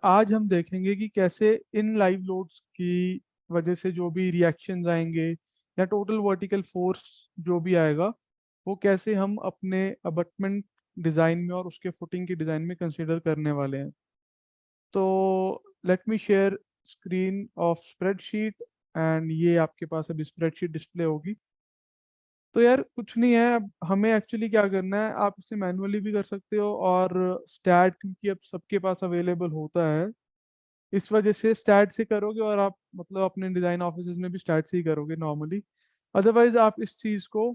आज हम देखेंगे कि कैसे इन लाइव लोड्स की वजह से जो भी रिएक्शंस आएंगे या टोटल वर्टिकल फोर्स जो भी आएगा वो कैसे हम अपने अबटमेंट डिज़ाइन में और उसके फुटिंग की डिज़ाइन में कंसीडर करने वाले हैं। तो let me share screen of spreadsheet and ये आपके पास अभी स्प्रेडशीट डिस्प्ले होगी। तो यार कुछ नहीं है, अब हमें एक्चुअली क्या करना है, आप इसे मैनुअली भी कर सकते हो और स्टैट क्योंकि अब सबके पास अवेलेबल होता है, इस वजह से स्टैट से करोगे और आप मतलब अपने डिज़ाइन ऑफिस में भी स्टैट से ही करोगे नॉर्मली। अदरवाइज आप इस चीज़ को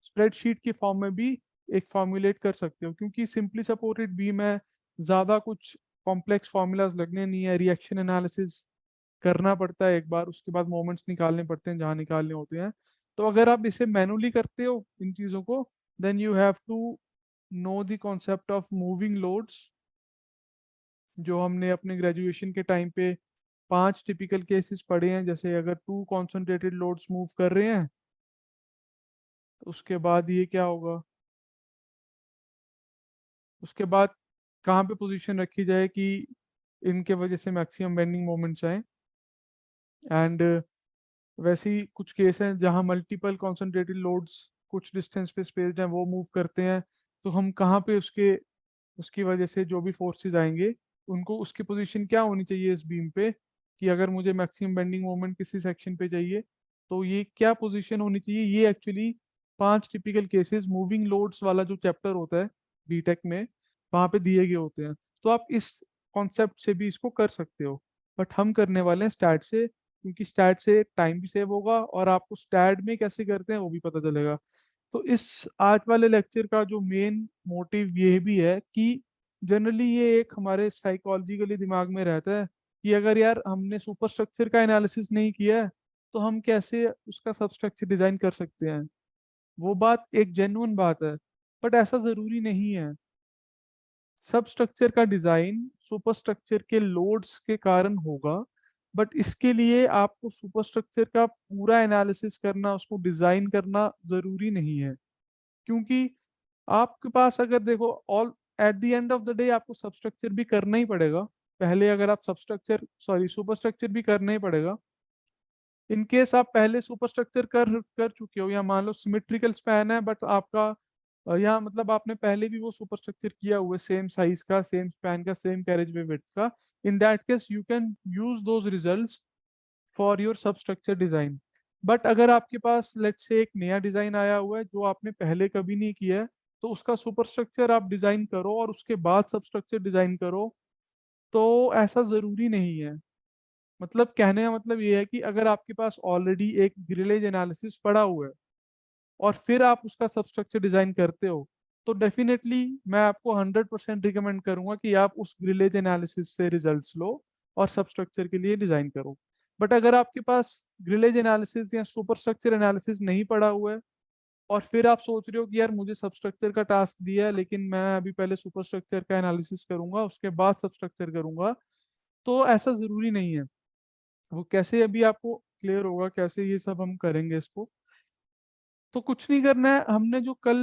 स्प्रेडशीट के फॉर्म में भी एक फॉर्मुलेट कर सकते हो, क्योंकि सिंपली सपोर्टेड बीम है, ज़्यादा कुछ कॉम्प्लेक्स फार्मूलाज लगने नहीं है, रिएक्शन एनालिसिस करना पड़ता है एक बार, उसके बाद मोमेंट्स निकालने पड़ते हैं जहाँ निकालने होते हैं। तो अगर आप इसे मैनुअली करते हो इन चीज़ों को, then you have to know the concept of moving loads, जो हमने अपने ग्रेजुएशन के टाइम पे 5 टिपिकल केसेस पढ़े हैं। जैसे अगर 2 कॉन्सेंट्रेटेड लोड्स मूव कर रहे हैं तो उसके बाद ये क्या होगा, उसके बाद कहाँ पे पोजीशन रखी जाए कि इनके वजह से मैक्सिमम बेंडिंग मोमेंट्स आए। एंड वैसे ही कुछ केस हैं जहाँ मल्टीपल कॉन्सेंट्रेटेड लोड्स कुछ डिस्टेंस पे स्पेस्ड हैं वो मूव करते हैं, तो हम कहाँ पे उसके उसकी वजह से जो भी फोर्सेस आएंगे उनको उसकी पोजीशन क्या होनी चाहिए इस बीम पे, कि अगर मुझे मैक्सिमम बेंडिंग मोमेंट किसी सेक्शन पे चाहिए तो ये क्या पोजीशन होनी चाहिए। ये actually 5 typical cases moving loads वाला जो चैप्टर होता है बीटेक में, वहाँ पे दिए गए होते हैं। तो आप इस कॉन्सेप्ट से भी इसको कर सकते हो, बट हम करने वाले हैं स्टैट से, क्योंकि स्टैट से टाइम भी सेव होगा और आपको स्टैट में कैसे करते हैं वो भी पता चलेगा। तो इस आज वाले लेक्चर का जो मेन मोटिव ये भी है कि जनरली ये एक हमारे साइकोलॉजिकली दिमाग में रहता है कि अगर यार हमने सुपर स्ट्रक्चर का एनालिसिस नहीं किया है तो हम कैसे उसका सबस्ट्रक्चर डिजाइन कर सकते हैं। वो बात एक जेन्युइन बात है, बट ऐसा जरूरी नहीं है। सब स्ट्रक्चर का डिजाइन सुपर स्ट्रक्चर के लोड्स के कारण होगा, बट इसके लिए आपको सुपर स्ट्रक्चर का पूरा एनालिसिस करना, उसको डिजाइन करना जरूरी नहीं है। क्योंकि आपके पास अगर देखो all at the end of the day आपको सबस्ट्रक्चर भी करना ही पड़ेगा। पहले अगर आप सबस्ट्रक्चर सॉरी सुपर स्ट्रक्चर भी करना ही पड़ेगा। इन केस आप पहले सुपर स्ट्रक्चर कर कर चुके हो, या मान लो सिमेट्रिकल स्पैन है बट आपका या मतलब आपने पहले भी वो सुपर स्ट्रक्चर किया हुआ है सेम साइज का, सेम स्पैन का, सेम कैरेज वे विड्थ का, इन that case you can use those results for your substructure design. But अगर आपके पास लेट्स से एक नया डिजाइन आया हुआ है जो आपने पहले कभी नहीं किया है, तो उसका सुपर स्ट्रक्चर आप डिजाइन करो और उसके बाद सबस्ट्रक्चर डिजाइन करो, तो ऐसा जरूरी नहीं है। मतलब कहने का मतलब ये है कि अगर आपके पास ऑलरेडी एक ग्रिलेज एनालिसिस पड़ा हुआ है और फिर आप उसका सबस्ट्रक्चर डिजाइन करते हो, तो डेफिनेटली मैं आपको 100% रिकमेंड करूंगा कि आप उस ग्रिलेज एनालिसिस से रिजल्ट्स लो और सबस्ट्रक्चर के लिए डिजाइन करो। बट अगर आपके पास ग्रिलेज एनालिसिस या सुपर स्ट्रक्चर एनालिसिस नहीं पड़ा हुआ है और फिर आप सोच रहे हो कि यार मुझे सबस्ट्रक्चर का टास्क दिया है लेकिन मैं अभी पहले सुपर स्ट्रक्चर का एनालिसिस करूंगा उसके बाद सबस्ट्रक्चर करूंगा, तो ऐसा जरूरी नहीं है। वो कैसे अभी आपको क्लियर होगा कैसे ये सब हम करेंगे इसको। तो कुछ नहीं करना है, हमने जो कल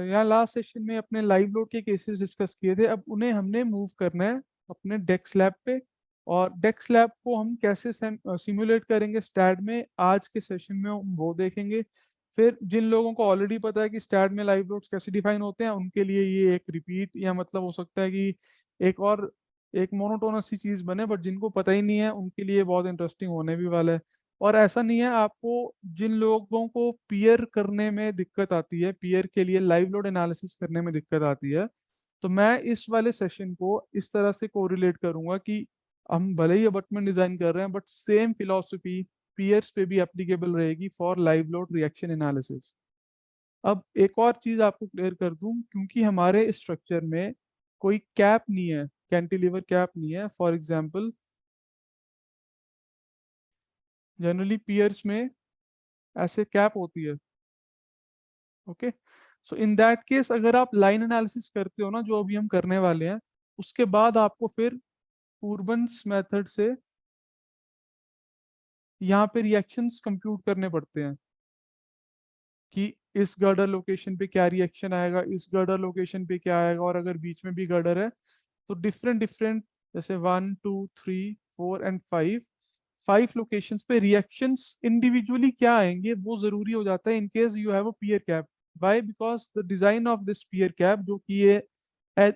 या लास्ट सेशन में अपने लाइव लोड के केसेस डिस्कस किए थे, अब उन्हें हमने मूव करना है अपने डेक स्लैब पे। और डेक स्लैब को हम कैसे सिमुलेट करेंगे स्टैड में, आज के सेशन में हम वो देखेंगे। फिर जिन लोगों को ऑलरेडी पता है कि स्टैड में लाइव लोड्स कैसे डिफाइन होते हैं उनके लिए ये एक रिपीट या मतलब हो सकता है कि एक और एक मोनोटोनस सी चीज बने, बट जिनको पता ही नहीं है उनके लिए बहुत इंटरेस्टिंग होने भी वाला है। और ऐसा नहीं है, आपको जिन लोगों को पीयर करने में दिक्कत आती है, पीयर के लिए लाइव लोड एनालिसिस करने में दिक्कत आती है, तो मैं इस वाले सेशन को इस तरह से कोरिलेट करूंगा कि हम भले ही अबटमेंट डिजाइन कर रहे हैं बट सेम फिलॉसफी पीयर्स पे भी एप्लीकेबल रहेगी for live load reaction analysis. अब एक और चीज आपको क्लियर कर दूं, क्योंकि हमारे स्ट्रक्चर में कोई कैप नहीं है, कैंटिलीवर कैप नहीं है फॉर एग्जांपल, जनरली पियर्स में ऐसे कैप होती है। Okay, so in that case अगर आप लाइन एनालिसिस करते हो ना, जो अभी हम करने वाले हैं, उसके बाद आपको फिर पूर्बन्स मेथड से यहाँ पे रिएक्शंस कंप्यूट करने पड़ते हैं कि इस गर्डर लोकेशन पे क्या रिएक्शन आएगा, इस गर्डर लोकेशन पे क्या आएगा, और अगर बीच में भी गर्डर है तो डिफरेंट डिफरेंट जैसे 1 2 3 4 एंड 5 लोकेशंस पे रिएक्शंस इंडिविजुअली क्या आएंगे वो जरूरी हो जाता है in case you have a peer cap. Why? Because the design of this peer cap, जो कि ये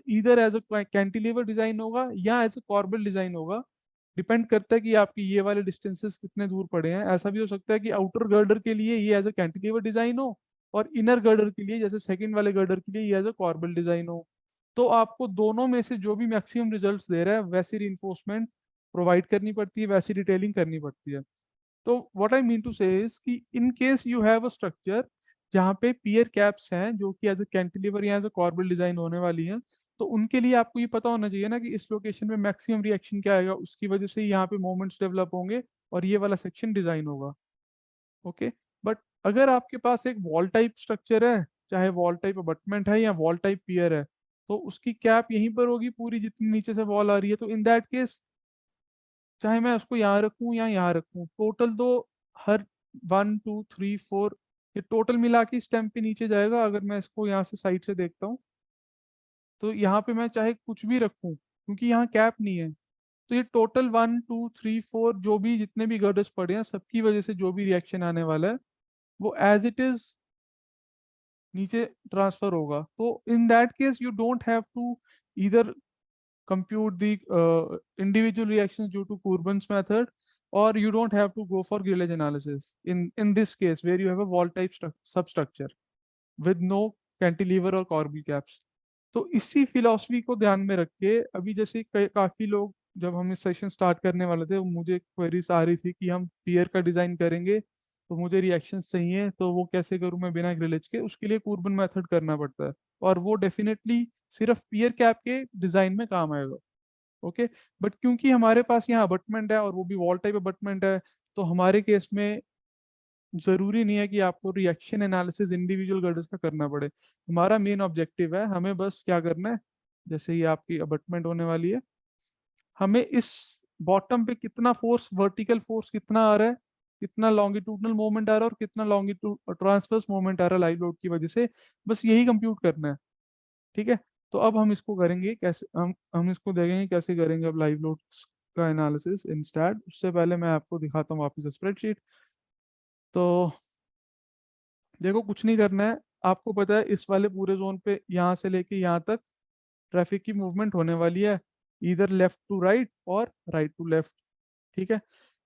इधर एज अ कैंटिलीवर डिजाइन होगा या एज अ कॉर्बल डिजाइन होगा, डिपेंड करता है कि आपकी ये वाले डिस्टेंसेस कितने दूर पड़े हैं। ऐसा भी हो सकता है कि आउटर गर्डर के लिए ये एज अ कैंटिलीवर डिजाइन हो और इनर गर्डर के लिए, जैसे सेकंड वाले गर्डर के लिए, ये एज अ कॉर्बल डिजाइन हो। तो आपको दोनों में से जो भी मैक्सिमम रिजल्ट्स दे रहा है वैसी रिइंफोर्समेंट प्रोवाइड करनी पड़ती है, वैसी डिटेलिंग करनी पड़ती है। तो व्हाट आई मीन टू से इज कि in case you have a structure जहाँ पे पियर कैप्स हैं जो कि एज अ कैंटिलीवर या एज अ कॉर्बल डिजाइन होने वाली हैं, तो उनके लिए आपको ये पता होना चाहिए ना कि इस लोकेशन में मैक्सिमम रिएक्शन क्या आएगा, उसकी वजह से यहाँ पे मोमेंट्स डेवलप होंगे और ये वाला सेक्शन डिजाइन होगा। ओके। बट अगर आपके पास एक वॉल टाइप स्ट्रक्चर है, चाहे वॉल टाइप अबटमेंट है या वॉल टाइप पियर है, तो उसकी कैप यहीं पर होगी पूरी जितनी नीचे से वॉल आ रही है। तो इन दैट केस चाहे मैं उसको यहाँ रखूँ या यहाँ रखूँ, टोटल तो हर 1 2 3 4 ये टोटल मिला के इस टाइम पे नीचे जाएगा। अगर मैं इसको यहाँ से साइड से देखता हूँ तो यहाँ पे मैं चाहे कुछ भी रखूँ क्योंकि यहाँ कैप नहीं है, तो ये टोटल 1 2 3 4 जो भी जितने भी गर्डर्स पड़े हैं सबकी वजह से जो भी रिएक्शन आने वाला है वो एज इट इज नीचे ट्रांसफर होगा। तो in that case you don't have to either compute the individual reactions due to Kurbans method, or you don't have to go for Grillage analysis in this case where you have a wall type substructure with no cantilever or corbel caps। तो इसी philosophy को ध्यान में रख के अभी जैसे काफी लोग, जब हम इस सेशन स्टार्ट करने वाले थे, मुझे क्वेरीज आ रही थी कि हम पियर का डिजाइन करेंगे तो मुझे रिएक्शन चाहिए, तो वो कैसे करूं मैं बिना ग्रिलेज के? उसके लिए कुर्बन मेथड करना पड़ता है और वो डेफिनेटली सिर्फ पियर कैप के डिजाइन में काम आएगा। ओके। बट क्योंकि हमारे पास यहाँ अबटमेंट है और वो भी वॉल टाइप अबटमेंट है, तो हमारे केस में जरूरी नहीं है कि आपको रिएक्शन एनालिसिस इंडिविजुअल गर्डर्स का करना पड़े। हमारा मेन ऑब्जेक्टिव है, हमें बस क्या करना है, जैसे ही आपकी अबटमेंट होने वाली है, हमें इस बॉटम पे कितना फोर्स, वर्टिकल फोर्स कितना आ रहा है, कितना लॉन्गिट्यूडनल मोमेंट आ रहा है और कितना लॉन्गिट्यूड ट्रांसवर्स मोमेंट आ रहा है लाइव लोड की वजह से, बस यही कंप्यूट करना है। ठीक है। तो अब हम इसको करेंगे कैसे, हम इसको देखेंगे कैसे करेंगे अब लाइव लोड का एनालिसिस इंस्टेड। उससे पहले मैं आपको दिखाता हूँ वापस स्प्रेडशीट। तो देखो कुछ नहीं करना है, आपको पता है इस वाले पूरे जोन पे यहाँ से लेके यहाँ तक ट्रैफिक की मूवमेंट होने वाली है, इधर लेफ्ट टू राइट और राइट टू लेफ्ट। ठीक है।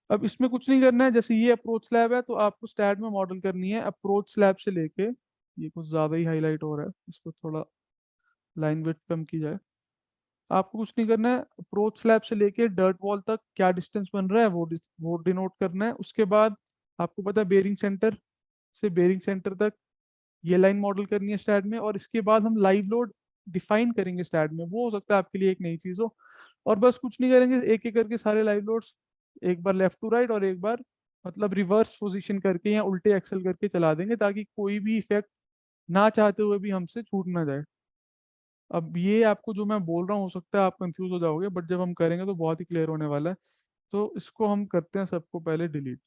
अब इसमें कुछ नहीं करना है, जैसे ये अप्रोच स्लैब है तो आपको स्टैट में मॉडल करनी है अप्रोच स्लैब से लेके, ये कुछ ज्यादा ही हाईलाइट हो रहा है, इसको थोड़ा लाइन विड्थ कम की जाए। आपको कुछ नहीं करना है, अप्रोच स्लैब से लेके डर्ट वॉल तक क्या डिस्टेंस बन रहा है वो डिनोट करना है। उसके बाद आपको पता है बेरिंग सेंटर से बेरिंग सेंटर तक ये लाइन मॉडल करनी है स्टैट में, और इसके बाद हम लाइव लोड डिफाइन करेंगे स्टैट में। वो हो सकता है आपके लिए एक नई चीज हो। और बस कुछ नहीं करेंगे, एक एक करके सारे लाइव लोड्स एक बार लेफ्ट टू राइट और एक बार मतलब रिवर्स पोजीशन करके या उल्टे एक्सल करके चला देंगे, ताकि कोई भी इफेक्ट ना चाहते हुए भी हमसे छूट ना जाए। अब ये आपको जो मैं बोल रहा हूँ हो सकता है आप कंफ्यूज हो जाओगे, बट जब हम करेंगे तो बहुत ही क्लियर होने वाला है। तो इसको हम करते हैं सबको पहले डिलीट।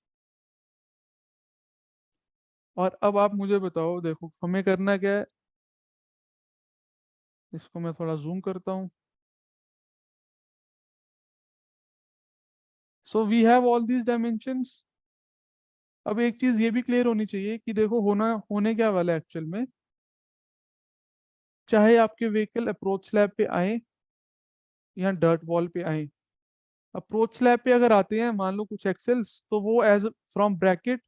और अब आप मुझे बताओ, देखो हमें करना क्या है, इसको मैं थोड़ा जूम करता हूँ। So we have all these dimensions. अब एक चीज ये भी क्लियर होनी चाहिए कि देखो होने क्या वाला है एक्चुअल में, चाहे आपके व्हीकल अप्रोच स्लैब पे आए या डर्ट वॉल पे आए। अप्रोच स्लैब पे अगर आते हैं मान लो कुछ एक्सेल्स, तो वो एज फ्रॉम ब्रैकेट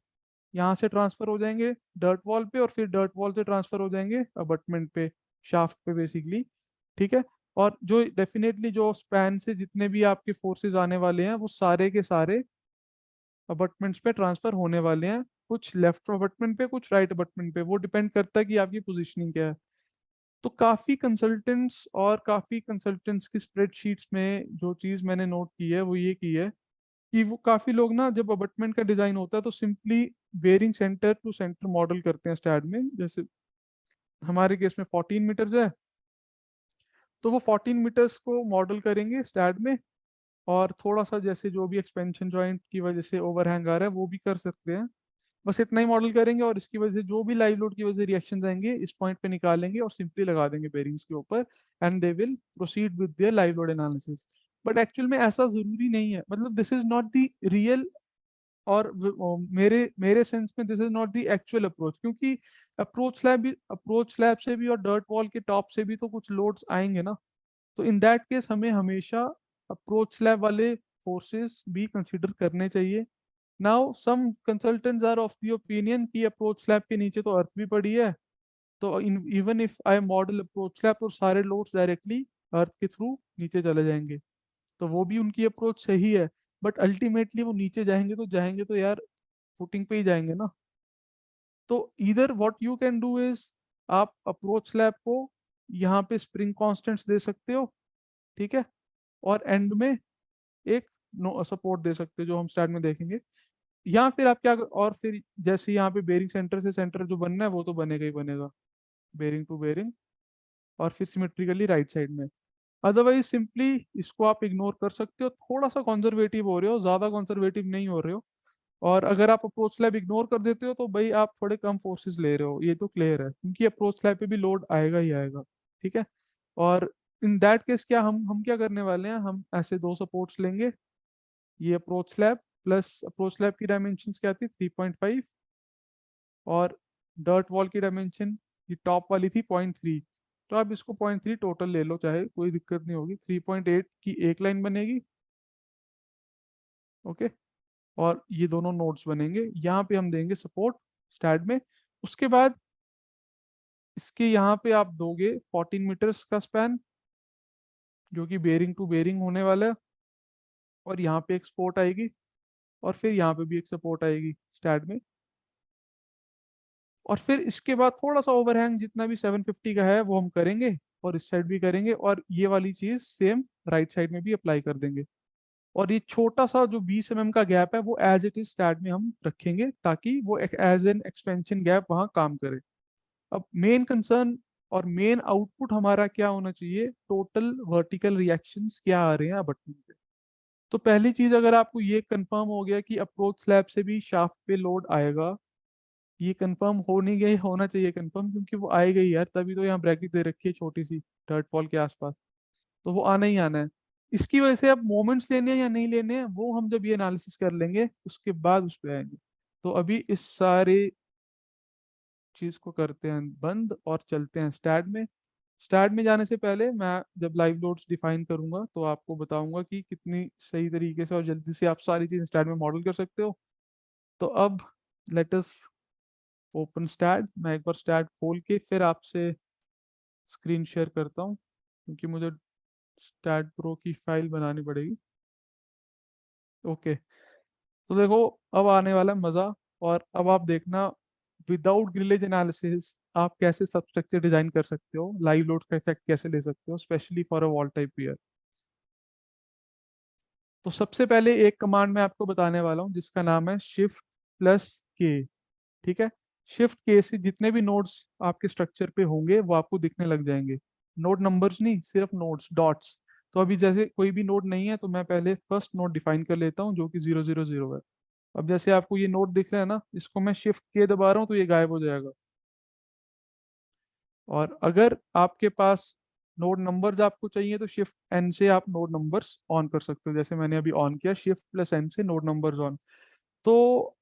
यहाँ से ट्रांसफर हो जाएंगे डर्ट वॉल पे, और फिर डर्ट वॉल से ट्रांसफर हो जाएंगे अबटमेंट पे, शाफ्ट पे बेसिकली। ठीक है। और जो डेफिनेटली जो स्पैन से जितने भी आपके फोर्सेस आने वाले हैं वो सारे के सारे अबटमेंट्स पे ट्रांसफर होने वाले हैं, कुछ लेफ्ट अबटमेंट पे कुछ राइट अबटमेंट पे, वो डिपेंड करता है कि आपकी पोजीशनिंग क्या है। तो काफी कंसल्टेंट्स की स्प्रेडशीट्स में जो चीज मैंने नोट की है वो ये की है कि वो काफी लोग ना जब अबटमेंट का डिजाइन होता है तो simply bearing centre to centre model करते हैं स्टैड में। जैसे हमारे केस में 14 मीटर्स है, तो वो 14 मीटर्स को मॉडल करेंगे स्टैड में, और थोड़ा सा जैसे जो भी एक्सपेंशन जॉइंट की वजह से ओवरहैंग आ रहा है वो भी कर सकते हैं। बस इतना ही मॉडल करेंगे और इसकी वजह से जो भी लाइव लोड की वजह से रिएक्शन आएंगे इस पॉइंट पे निकालेंगे और सिंपली लगा देंगे बेरिंग्स के ऊपर, and they will proceed with their live load analysis. But actual में ऐसा जरूरी नहीं है, मतलब this is not the real, और मेरे मेरे सेंस में this is not the actual approach, क्योंकि अप्रोच स्लैब से भी और डर्ट वॉल के टॉप से भी तो कुछ लोड्स आएंगे ना। तो इन दैट केस हमें हमेशा अप्रोच स्लैब वाले फोर्सेस भी कंसिडर करने चाहिए। Now some consultants are of the opinion कि अप्रोच स्लैब के नीचे तो अर्थ भी पड़ी है, तो even if I model approach slab तो सारे लोड्स डायरेक्टली अर्थ के थ्रू नीचे चले जाएंगे। तो वो भी उनकी अप्रोच सही है, बट अल्टीमेटली वो नीचे जाएंगे तो यार फुटिंग पे ही जाएंगे ना। तो इधर what you can do is, आप अप्रोच स्लैब को यहाँ पे स्प्रिंग कांस्टेंट्स दे सकते हो, ठीक है, और एंड में एक नो सपोर्ट दे सकते हो जो हम स्टार्ट में देखेंगे। या फिर आप क्या, और फिर जैसे यहाँ पे बेरिंग सेंटर से सेंटर जो बनना है वो तो बनेगा ही बनेगा, बेरिंग टू बेरिंग, और फिर सिमेट्रिकली राइट साइड में। अदरवाइज सिंपली इसको आप इग्नोर कर सकते हो, थोड़ा सा कंजर्वेटिव हो रहे हो, ज्यादा कंजर्वेटिव नहीं हो रहे हो। और अगर आप अप्रोच स्लैब इग्नोर कर देते हो तो भाई आप थोड़े कम फोर्सेस ले रहे हो, ये तो क्लियर है, क्योंकि अप्रोच स्लैब पे भी लोड आएगा ही आएगा, ठीक है। और इन दैट केस क्या हम क्या करने वाले हैं, हम ऐसे दो सपोर्ट्स लेंगे, ये approach slab plus approach slab की डायमेंशन क्या थी 3.5, और डर्ट वॉल की डायमेंशन ये टॉप वाली थी 0.3। तो आप इसको 0.3 टोटल ले लो, चाहे कोई दिक्कत नहीं होगी, 3.8 की एक लाइन बनेगी, ओके। और ये दोनों नोड्स बनेंगे, यहाँ पे हम देंगे सपोर्ट स्टैड में। उसके बाद इसके यहाँ पे आप दोगे 14 मीटर्स का स्पैन, जो कि बेरिंग टू बेरिंग होने वाला है, और यहाँ पे एक सपोर्ट आएगी, और फिर यहाँ पे भी एक सपोर्ट आएगी स्टैड में। और फिर इसके बाद थोड़ा सा ओवरहैंग जितना भी 750 का है वो हम करेंगे, और इस साइड भी करेंगे, और ये वाली चीज सेम राइट साइड में भी अप्लाई कर देंगे। और ये छोटा सा जो 20 mm का गैप है वो एज इट इज स्टैट में हम रखेंगे, ताकि वो एक एज एन एक्सपेंशन गैप वहाँ काम करे। अब मेन कंसर्न और मेन आउटपुट हमारा क्या होना चाहिए, टोटल वर्टिकल रिएक्शंस क्या आ रहे हैं बटन पे। तो पहली चीज, अगर आपको ये कंफर्म हो गया कि अप्रोच स्लैब से भी शाफ्ट पे लोड आएगा, ये कंफर्म हो नहीं गया, होना चाहिए कंफर्म, क्योंकि वो आएगा ही यार, तभी तो यहाँ ब्रैकेट दे रखी है छोटी सी थर्ड फॉल के आसपास, तो वो आना ही आना है। इसकी वजह से अब मोमेंट्स लेने हैं या नहीं लेने हैं वो हम जब ये एनालिसिस कर लेंगे उसके बाद उस पर आएंगे। तो अभी इस सारे चीज को करते हैं बंद और चलते हैं स्टैट में। स्टैट में जाने से पहले मैं जब लाइव लोड्स डिफाइन करूंगा तो आपको बताऊंगा कि कितनी सही तरीके से और जल्दी से आप सारी चीज स्टैट में मॉडल कर सकते हो। तो अब लेट अस ओपन स्टैट, मैं एक बार स्टैट खोल के फिर आपसे स्क्रीन शेयर करता हूँ, क्योंकि मुझे स्टैट प्रो की फाइल बनानी पड़ेगी। ओके, तो देखो अब आने वाला है मजा। और अब आप देखना, विदाउट ग्रिलेज एनालिसिस आप कैसे सबस्ट्रक्चर डिजाइन कर सकते हो, लाइव लोड का इफेक्ट कैसे ले सकते हो, specially for a wall type pier. तो सबसे पहले एक कमांड मैं आपको बताने वाला हूँ जिसका नाम है शिफ्ट प्लस के, ठीक है। शिफ्ट के से जितने भी नोड्स आपके स्ट्रक्चर पे होंगे वो आपको दिखने लग जाएंगे, नोड नंबर्स नहीं, सिर्फ नोड्स डॉट्स। तो अभी जैसे कोई भी नोड नहीं है तो मैं पहले फर्स्ट नोड डिफाइन कर लेता हूँ जो कि 0 0 0 है। अब जैसे आपको ये नोड दिख रहा है ना, इसको मैं शिफ्ट के दबा रहा हूँ तो ये गायब हो जाएगा। और अगर आपके पास नोड नंबर्स आपको चाहिए तो शिफ्ट एन से आप नोड नंबर्स ऑन कर सकते हो, जैसे मैंने अभी ऑन किया, शिफ्ट प्लस एन से नोड नंबर्स ऑन। तो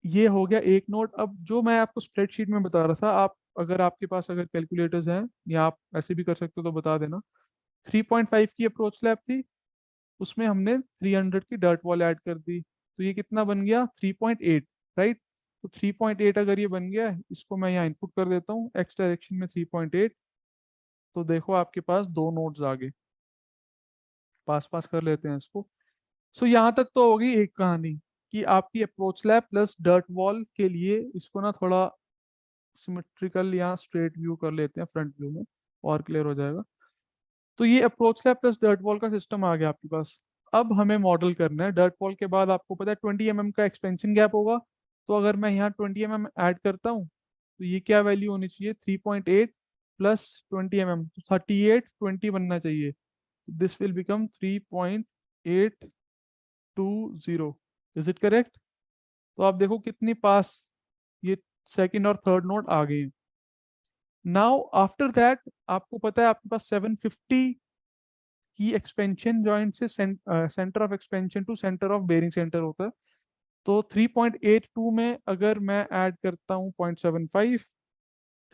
ये हो गया एक नोड। अब जो मैं आपको स्प्रेडशीट में बता रहा था, आप अगर आपके पास अगर कैलकुलेटर्स हैं या आप ऐसे भी कर सकते हो तो बता देना। 3.5 की अप्रोच स्लैब थी, उसमें हमने 300 की डर्ट वॉल ऐड कर दी, तो ये कितना बन गया 3.8, राइट। तो 3.8 अगर ये बन गया, इसको मैं यहाँ इनपुट कर देता हूँ एक्स डायरेक्शन में 3.8। तो देखो आपके पास दो नोड्स आ गए, पास पास कर लेते हैं इसको। सो यहाँ तक तो होगी एक कहानी कि आपकी approach slab plus dirt wall के लिए, इसको ना थोड़ा सिमेट्रिकल या स्ट्रेट व्यू कर लेते हैं फ्रंट व्यू में, और क्लियर हो जाएगा। तो ये approach slab plus dirt wall का सिस्टम आ गया आपके पास। अब हमें मॉडल करना है, डर्ट वॉल के बाद आपको पता है 20 mm का एक्सपेंशन गैप होगा। तो अगर मैं यहाँ 20 mm ऐड करता हूँ तो ये क्या वैल्यू होनी चाहिए, 3.8 प्लस 20 mm, तो 3820 बनना चाहिए। This will become 3.820। Is it correct? तो आप देखो कितनी पास ये सेकंड और थर्ड नोड आ गए हैं। नाउ आफ्टर दैट आपको पता है आपके पास 750 कि एक्सपेंशन जॉइंट से centre of expansion to centre of bearing centre होता है। तो 3.82 में अगर मैं ऐड करता हूँ 0.75,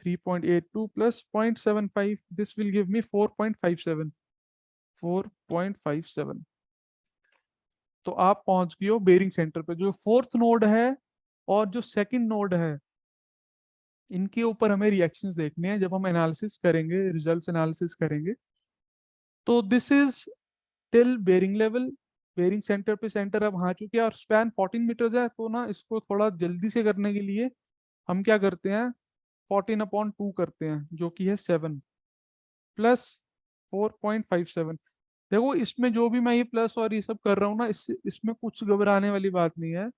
3.82 plus 0.75, this will give me 4.57, 4.57। तो आप पहुंच गए हो बेरिंग सेंटर पे। जो फोर्थ नोड है और जो सेकंड नोड है, इनके ऊपर हमें रिएक्शंस देखने हैं जब हम एनालिसिस करेंगे, रिजल्ट्स एनालिसिस करेंगे। तो this is till bearing level, bearing centre पे सेंटर अब आ चुके हैं और स्पैन 14 मीटर्स है। तो ना इसको थोड़ा जल्दी से करने के लिए हम क्या करते हैं, 14/2 करते हैं, जो कि है 7 प्लस 4.57। देखो इसमें जो भी मैं ये प्लस और ये सब कर रहा हूँ ना, इसमें कुछ घबराने वाली बात नहीं है।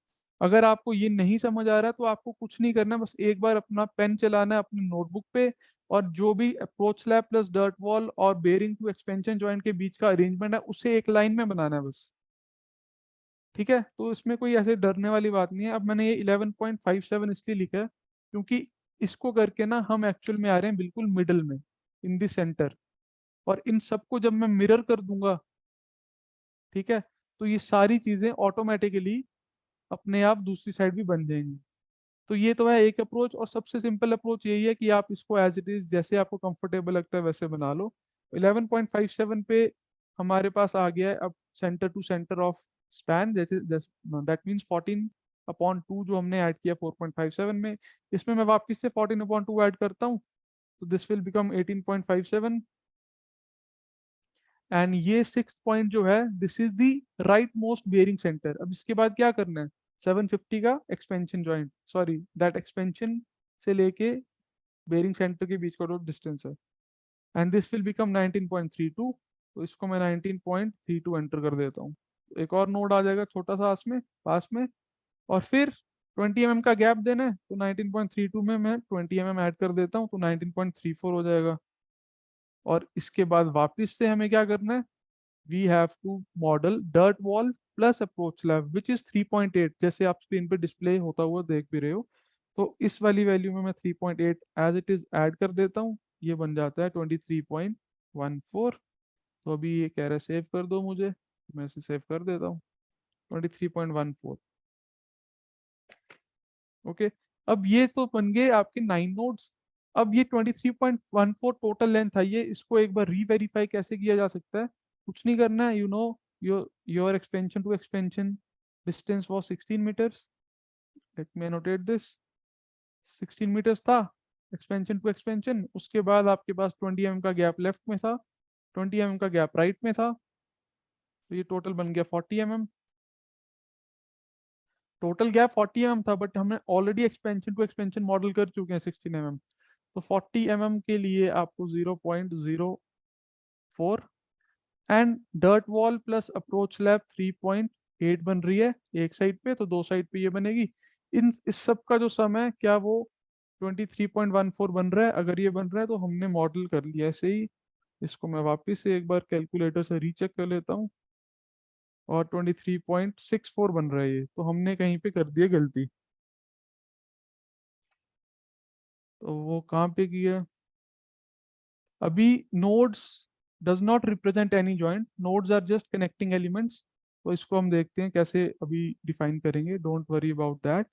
अगर आपको ये नहीं समझ आ रहा तो आपको कुछ नहीं करना, बस एक बार अपना पेन चलाना है अपने नोटबुक पे, और जो भी approach slab plus dirt wall और बेरिंग टू एक्सपेंशन जॉइंट के बीच का अरेंजमेंट है उसे एक लाइन में बनाना है बस। ठीक है, तो इसमें कोई ऐसे डरने वाली बात नहीं है। अब मैंने ये 11.57 इसलिए लिखा है क्योंकि इसको करके ना हम एक्चुअल में आ रहे हैं बिल्कुल मिडल में, इन द सेंटर। और इन सबको जब मैं मिरर कर दूंगा, ठीक है, तो ये सारी चीजें ऑटोमेटिकली अपने आप दूसरी साइड भी बन जाएंगी। तो ये तो है एक अप्रोच, और सबसे सिंपल अप्रोच यही है कि आप इसको एज इट इज जैसे आपको कंफर्टेबल लगता है वैसे बना लो। 11.57 पे हमारे पास आ गया है अब centre to centre of span, जैसे दैट मीन्स 14/2 जो हमने ऐड किया 4.57 में, इसमें मैं वापस से 14/2 ऐड करता हूँ, तो दिस विल बिकम 18.57। एंड ये सिक्स पॉइंट जो है, this is the right most bearing centre. अब इसके बाद क्या करना है, 750 का expansion joint, sorry that expansion से लेके बेयरिंग सेंटर के बीच का जो डिस्टेंस है, एंड दिस विल बिकम 19.32। तो इसको मैं 19.32 एंटर कर देता हूँ। एक और नोड आ जाएगा छोटा सा पास में, और फिर 20 mm का गैप देना है, तो 19.32 में मैं 20 mm ऐड कर देता हूँ, तो 19.34 हो जाएगा। और इसके बाद वापस से हमें क्या करना है, we have to model dirt wall plus approach slab which is 3.8, जैसे आप स्क्रीन पे डिस्प्ले होता हुआ देख भी रहे हो। तो इस वाली वैल्यू में मैं 3.8 एज इट इज ऐड कर देता हूँ, ये बन जाता है 23.14। तो अभी ये कह रहा है सेव कर दो मुझे, मैं इसे सेव कर देता हूँ, 23.14। ओके, अब ये तो बन गए आपके 9 नोड्स। अब ये 23.14 टोटल लेंथ है, ये इसको एक बार रीवेरीफाई कैसे किया जा सकता है, कुछ नहीं करना है, your expansion to expansion distance was 16 metres. Let me notate this, 16 metres था एक्सपेंशन टू एक्सपेंशन। उसके बाद आपके पास 20 mm का गैप लेफ्ट में था, 20 mm का गैप राइट में था, तो ये टोटल बन गया 40 mm। टोटल गैप 40 mm था, बट हमने already expansion to expansion model कर चुके हैं 16 mm। तो 40 mm के लिए आपको 0.04, and dirt wall plus approach lab 3.8 बन रही है एक साइड पे, तो दो साइड पे ये बनेगी। इस सब का जो सम है, क्या वो 23.14 बन रहा है? अगर ये बन रहा है तो हमने मॉडल कर लिया ऐसे ही। इसको मैं वापस से एक बार कैलकुलेटर से रीचेक कर लेता हूँ, और 23.64 बन रहा है ये, तो हमने कहीं पे कर दिया गलती। तो वो कहाँ पे किया, अभी nodes does not represent any joint, nodes are just connecting elements. तो इसको हम देखते हैं कैसे अभी डिफाइन करेंगे, डोंट वरी अबाउट दैट।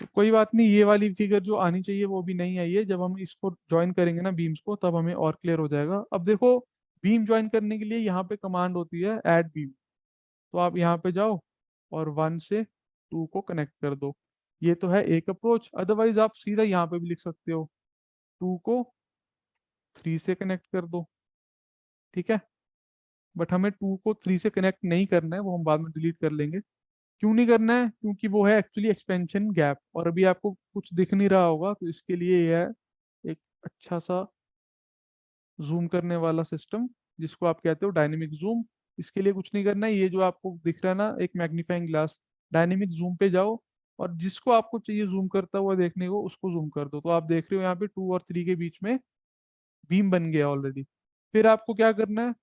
तो कोई बात नहीं, ये वाली फिगर जो आनी चाहिए वो भी नहीं आई है। जब हम इसको ज्वाइन करेंगे ना बीम्स को, तब हमें और क्लियर हो जाएगा। अब देखो, बीम ज्वाइन करने के लिए यहाँ पे कमांड होती है ऐड बीम। तो आप यहाँ पे जाओ और 1 से 2 को कनेक्ट कर दो। ये तो है एक अप्रोच, अदरवाइज आप सीधा यहाँ पे भी लिख सकते हो, 2 को 3 से कनेक्ट कर दो। ठीक है, बट हमें 2 को 3 से कनेक्ट नहीं करना है, वो हम बाद में डिलीट कर लेंगे। क्यों नहीं करना है, क्योंकि वो है एक्चुअली एक्सपेंशन गैप, और अभी आपको कुछ दिख नहीं रहा होगा, तो इसके लिए ये है एक अच्छा सा जूम करने वाला सिस्टम, जिसको आप कहते हो डायनेमिक जूम। इसके लिए कुछ नहीं करना है, ये जो आपको दिख रहा है ना एक मैग्नीफाइंग ग्लास, डायनेमिक जूम पे जाओ, और जिसको आपको चाहिए जूम करता हुआ देखने को उसको जूम कर दो। तो आप देख रहे हो यहाँ पे 2 और 3 के बीच में बीम बन गया ऑलरेडी। फिर आपको क्या करना है,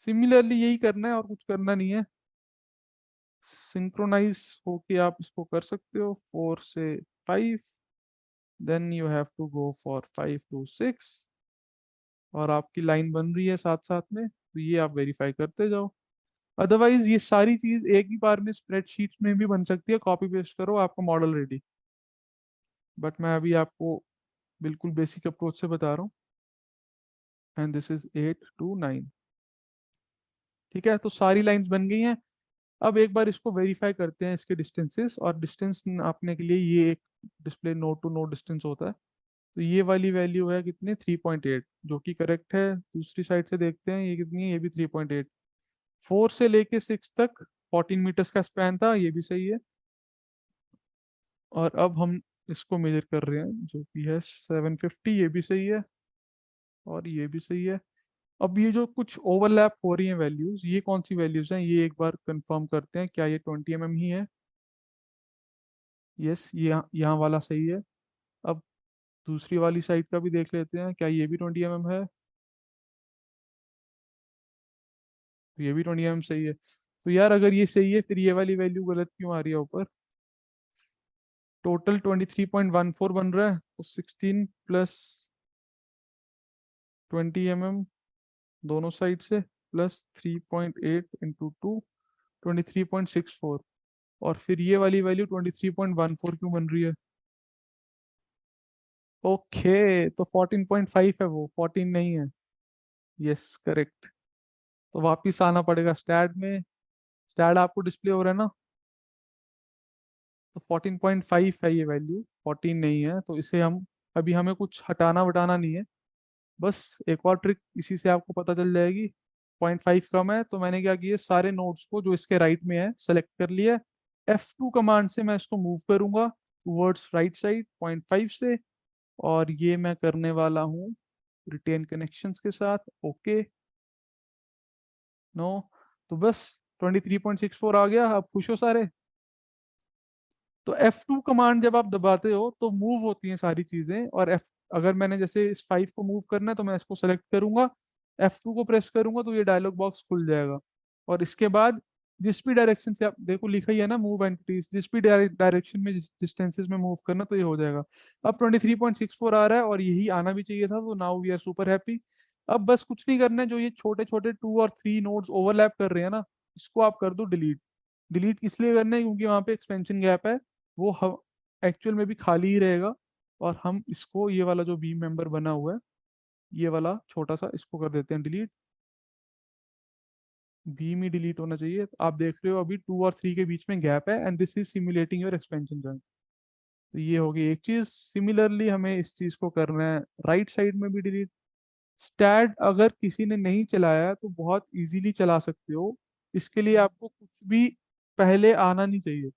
सिमिलरली यही करना है और कुछ करना नहीं है। सिंक्रोनाइज होके आप इसको कर सकते हो 4 से 5, then you have to go for 5 to 6, और आपकी लाइन बन रही है साथ साथ में, तो ये आप वेरीफाई करते जाओ। अदरवाइज ये सारी चीज एक ही बार में स्प्रेडशीट में भी बन सकती है, कॉपी पेस्ट करो आपका मॉडल रेडी। बट मैं अभी आपको बिल्कुल बेसिक अप्रोच से बता रहा हूँ। And this is 8 to 9। ठीक है, तो सारी लाइंस बन गई हैं। अब एक बार इसको वेरीफाई करते हैं इसके डिस्टेंसेस, और डिस्टेंस नापने के लिए ये एक display node to node distance होता है। तो ये वाली वैल्यू है कितनी, 3.8, जो कि करेक्ट है। दूसरी साइड से देखते हैं ये कितनी है, ये भी 3.8। 4 से लेके 6 तक 14 मीटर्स का स्पैन था, ये भी सही है। और अब हम इसको मेजर कर रहे हैं जो कि है 750, ये भी सही है और ये भी सही है। अब ये जो कुछ ओवरलैप हो रही हैं वैल्यूज, ये कौन सी वैल्यूज हैं, ये एक बार कंफर्म करते हैं। क्या ये 20 mm ही है? यस, ये यहाँ वाला सही है। अब दूसरी वाली साइड का भी देख लेते हैं, क्या ये भी 20 mm है? तो ये भी 20 mm सही है। तो यार अगर ये सही है, फिर ये वाली वैल्यू गलत क्यों आ रही है ऊपर? टोटल 23.14 बन रहा है, तो 16 प्लस 20 mm दोनों साइड से, प्लस 3.8 इंटू 2, 23.64। और फिर ये वाली वैल्यू 23.14 क्यों बन रही है? ओके, तो 14.5 है, वो 14 नहीं है। Yes, correct. तो वापिस आना पड़ेगा स्टैट में। स्टैट आपको डिस्प्ले हो रहा है ना? तो 14.5 है ये वैल्यू, 14 नहीं है। तो इसे हम, अभी हमें कुछ हटाना वटाना नहीं है। बस एक और ट्रिक इसी से आपको पता चल जाएगी। 0.5 कम है, तो मैंने क्या किया, सारे नोड्स को जो इसके राइट में है सेलेक्ट कर लिया। F2 कमांड से मैं इसको मूव करूंगा टूवर्ड्स राइट साइड 0.5 से। और ये मैं करने वाला हूँ रिटेन कनेक्शंस के साथ। ओके, नो, तो बस 23.64 आ गया। अब खुश हो सारे? तो F2 कमांड जब आप दबाते हो तो मूव होती हैं सारी चीजें। और अगर मैंने जैसे इस 5 को मूव करना है, तो मैं इसको सेलेक्ट करूंगा, F2 को प्रेस करूंगा, तो ये डायलॉग बॉक्स खुल जाएगा। और इसके बाद जिस भी डायरेक्शन से आप देखो, लिखा ही है ना मूव एंटिटीज, जिस भी डायरेक्शन में, डिस्टेंसेस में मूव करना, तो ये हो जाएगा। अब 23.64 आ रहा है, और यही आना भी चाहिए था, तो now we are super happy. अब बस कुछ नहीं करना है, जो ये छोटे छोटे 2 और 3 नोड्स ओवरलैप कर रहे हैं ना, इसको आप कर दो डिलीट। डिलीट इसलिए करना है क्योंकि वहां पे एक्सपेंशन गैप है, वो हम एक्चुअल में भी खाली ही रहेगा। और हम इसको, ये वाला जो बीम मेंबर बना हुआ है, ये वाला छोटा सा, इसको कर देते हैं डिलीट। बीम ही डिलीट होना चाहिए। तो आप देख रहे हो अभी 2 और 3 के बीच में गैप है, and this is simulating your expansion joint. तो ये होगी एक चीज। सिमिलरली हमें इस चीज को करना है राइट साइड में भी डिलीट। स्टैट अगर किसी ने नहीं चलाया है, तो बहुत इजीली चला सकते हो। इसके लिए आपको कुछ भी पहले आना नहीं चाहिए।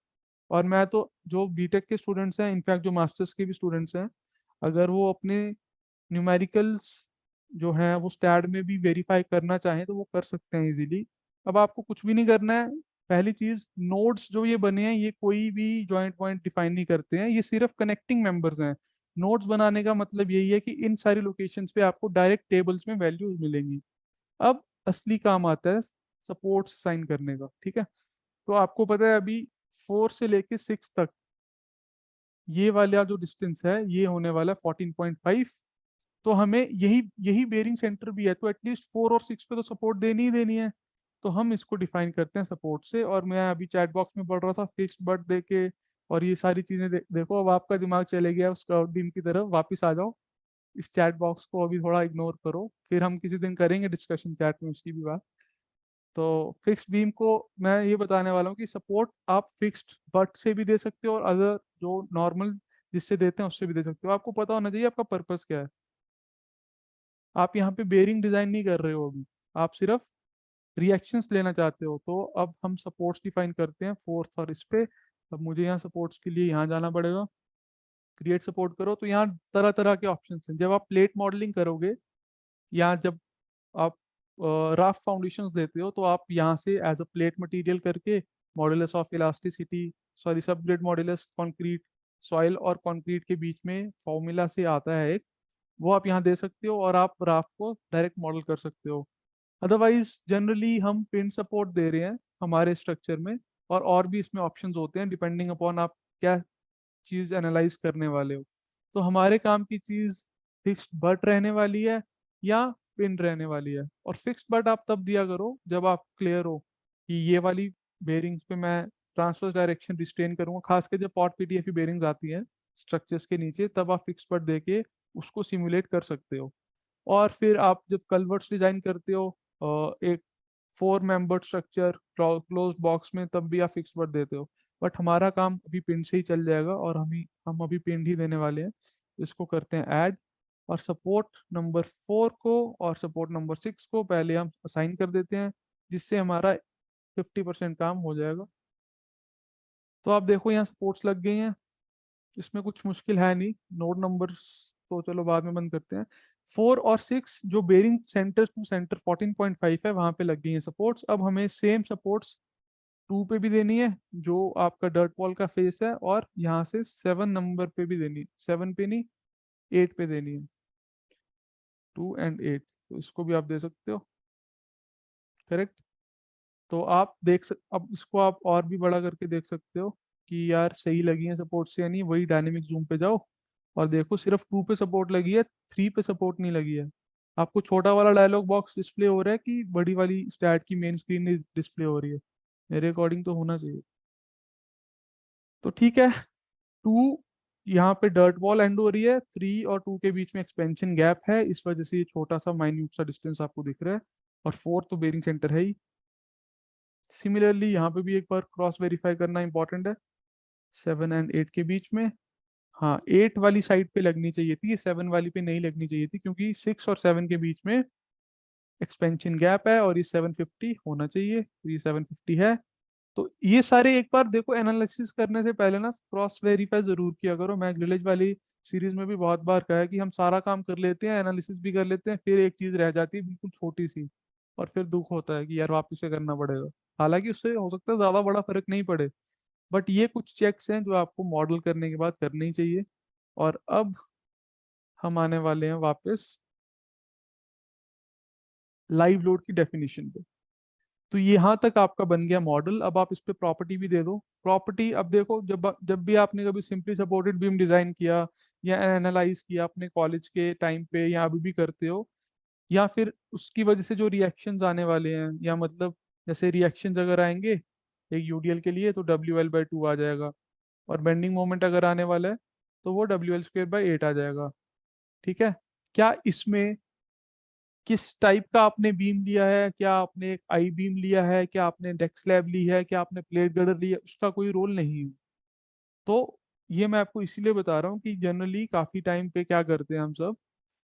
और मैं तो, जो बीटेक के स्टूडेंट्स हैं, इनफैक्ट जो मास्टर्स के भी स्टूडेंट्स हैं, अगर वो अपने न्यूमेरिकल्स जो हैं वो स्टैड में भी वेरीफाई करना चाहें, तो वो कर सकते हैं इजीली। अब आपको कुछ भी नहीं करना है। पहली चीज, नोड्स जो ये बने हैं, ये कोई भी जॉइंट पॉइंट डिफाइन नहीं करते हैं, ये सिर्फ कनेक्टिंग मेंबर्स हैं। नोड्स बनाने का मतलब यही है कि इन सारी लोकेशंस पे आपको डायरेक्ट टेबल्स में वैल्यूज मिलेंगी। अब असली काम आता है सपोर्ट्स साइन करने का। ठीक है, तो आपको पता है अभी 4 से लेके 6 तक ये वाला जो डिस्टेंस है, ये होने वाला है 14.5। तो हमें यही यही बेरिंग सेंटर भी है, तो एटलीस्ट 4 और 6 पे तो सपोर्ट देनी ही देनी है। तो हम इसको डिफाइन करते हैं सपोर्ट से। और मैं अभी चैट बॉक्स में पढ़ रहा था फिक्स्ड बट दे के, और ये सारी चीजें देखो, अब आपका दिमाग चले गया उस कर्व बीम की तरफ। वापस आ जाओ, इस चैट बॉक्स को अभी थोड़ा इग्नोर करो, फिर हम किसी दिन करेंगे डिस्कशन चैट में उसकी भी बात। तो फिक्स्ड बीम को मैं ये बताने वाला हूँ कि सपोर्ट आप फिक्स्ड बट से भी दे सकते हो, और अदर जो नॉर्मल जिससे देते हैं उससे भी दे सकते हो। आपको पता होना चाहिए आपका पर्पस क्या है। आप यहाँ पे बेरिंग डिजाइन नहीं कर रहे हो अभी, आप सिर्फ रिएक्शंस लेना चाहते हो। तो अब हम सपोर्ट्स डिफाइन करते हैं फोर्थ और इस पे। अब मुझे यहाँ सपोर्ट्स के लिए यहाँ जाना पड़ेगा, क्रिएट सपोर्ट करो। तो यहाँ तरह तरह के ऑप्शंस हैं। जब आप प्लेट मॉडलिंग करोगे, या जब आप राफ्ट फाउंडेशंस देते हो, तो आप यहाँ से एज अ प्लेट मटेरियल करके modulus of elasticity, sorry subgrade modulus concrete, soil और कंक्रीट के बीच में फॉर्मूला से आता है एक, वो आप यहाँ दे सकते हो, और आप राफ्ट को डायरेक्ट मॉडल कर सकते हो। अदरवाइज जनरली हम पिन सपोर्ट दे रहे हैं हमारे स्ट्रक्चर में, और भी इसमें ऑप्शंस होते हैं डिपेंडिंग अपॉन आप क्या चीज एनालाइज करने वाले हो। तो हमारे काम की चीज फिक्स्ड बट रहने वाली है, या पिन रहने वाली है। और फिक्स्ड बट आप तब दिया करो जब आप क्लियर हो कि ये वाली बेरिंग्स पे मैं ट्रांसवर्स डायरेक्शन रिस्ट्रेन करूंगा, खास कर जब पॉट पीटीएफ बेरिंग्स आती हैं स्ट्रक्चर्स के नीचे, तब आप फिक्स्ड बट देके उसको सिमुलेट कर सकते हो। और फिर आप जब कलवर्ट्स डिजाइन करते हो एक 4 मेंबर स्ट्रक्चर क्लोज्ड बॉक्स में, तब भी आप फिक्स वर्ड देते हो। बट हमारा काम अभी पिन से ही चल जाएगा, और हम अभी पिन ही देने वाले हैं। इसको करते हैं ऐड, और सपोर्ट नंबर 4 को और सपोर्ट नंबर 6 को पहले हम असाइन कर देते हैं, जिससे हमारा 50% काम हो जाएगा। तो आप देखो यहाँ सपोर्ट्स लग गई हैं, इसमें कुछ मुश्किल है नहीं। नोड नंबर तो चलो बाद में बंद करते हैं। 4 और 6 जो बेरिंग सेंटर टू सेंटर 14.5 है, वहां पे लग गई है सपोर्ट्स। अब हमें सेम सपोर्ट्स 2 पे भी देनी है, जो आपका डर्ट वॉल का फेस है, और यहाँ से 7 नंबर पे भी देनी है, 7 पे नहीं 8 पे देनी है। 2 और 8, तो इसको भी आप दे सकते हो। करेक्ट। तो आप अब इसको आप और भी बड़ा करके देख सकते हो कि यार सही लगी है सपोर्ट से या नहीं। वही डायनेमिक जूम पे जाओ और देखो, सिर्फ 2 पे सपोर्ट लगी है, 3 पे सपोर्ट नहीं लगी है। आपको छोटा वाला डायलॉग बॉक्स डिस्प्ले हो रहा है कि बड़ी वाली स्टैट की मेन स्क्रीन डिस्प्ले हो रही है? मेरे अकॉर्डिंग तो होना चाहिए। तो ठीक है, 2 यहाँ पे डर्ट वॉल एंड हो रही है, 3 और 2 के बीच में एक्सपेंशन गैप है, इस वजह से ये छोटा सा माइन्यूट सा डिस्टेंस आपको दिख रहा है। और 4 तो बेरिंग सेंटर है ही। सिमिलरली यहाँ पे भी एक बार क्रॉस वेरीफाई करना इंपॉर्टेंट है, 7 और 8 के बीच में। हाँ, 8 वाली साइड पे लगनी चाहिए थी, 7 वाली पे नहीं लगनी चाहिए थी, क्योंकि 6 और 7 के बीच में एक्सपेंशन गैप है, और ये 750 होना चाहिए, तो ये 750 है। तो ये सारे एक बार देखो, एनालिसिस करने से पहले ना क्रॉस वेरीफाई जरूर किया करो। मैं ग्रिलेज वाली सीरीज में भी बहुत बार कहा है कि हम सारा काम कर लेते हैं, एनालिसिस भी कर लेते हैं, फिर एक चीज रह जाती है बिल्कुल छोटी सी, और फिर दुख होता है कि यार वापस से करना पड़ेगा। हालांकि उससे हो सकता है ज्यादा बड़ा फर्क नहीं पड़े, बट ये कुछ चेक्स हैं जो आपको मॉडल करने के बाद करने ही चाहिए। और अब हम आने वाले हैं वापस लाइव लोड की डेफिनेशन पे। तो यहाँ तक आपका बन गया मॉडल। अब आप इस पे प्रॉपर्टी भी दे दो। प्रॉपर्टी अब देखो, जब जब भी आपने कभी सिंपली सपोर्टेड बीम डिजाइन किया या एनालाइज किया अपने कॉलेज के टाइम पे, या अभी भी करते हो, या फिर उसकी वजह से जो रिएक्शंस आने वाले हैं, या मतलब जैसे रिएक्शंस अगर आएंगे एक यूडीएल के लिए, तो WL/2 आ जाएगा। और बेंडिंग मोमेंट अगर आने वाला है, तो वो WL²/8 आ जाएगा। ठीक है। क्या इसमें किस टाइप का आपने बीम लिया है, क्या आपने एक आई बीम लिया है, क्या आपने डेक स्लैब ली है, क्या आपने प्लेट गर्डर ली है, उसका कोई रोल नहीं है। तो ये मैं आपको इसीलिए बता रहा हूँ कि जनरली काफी टाइम पे क्या करते हैं हम सब,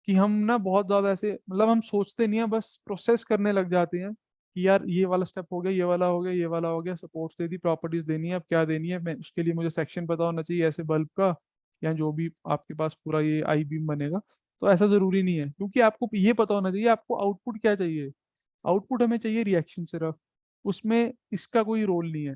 कि हम ना बहुत ज्यादा ऐसे, मतलब हम सोचते नहीं है, बस प्रोसेस करने लग जाते हैं कि यार ये वाला स्टेप हो गया, ये वाला हो गया, ये वाला हो गया, सपोर्ट्स दे दी, प्रॉपर्टीज देनी है, अब क्या देनी है, मैं उसके लिए मुझे सेक्शन पता होना चाहिए ऐसे बल्ब का, या जो भी आपके पास पूरा ये आई बीम बनेगा। तो ऐसा जरूरी नहीं है, क्योंकि आपको ये पता होना चाहिए आपको आउटपुट क्या चाहिए। आउटपुट हमें चाहिए रिएक्शन सिर्फ, उसमें इसका कोई रोल नहीं है,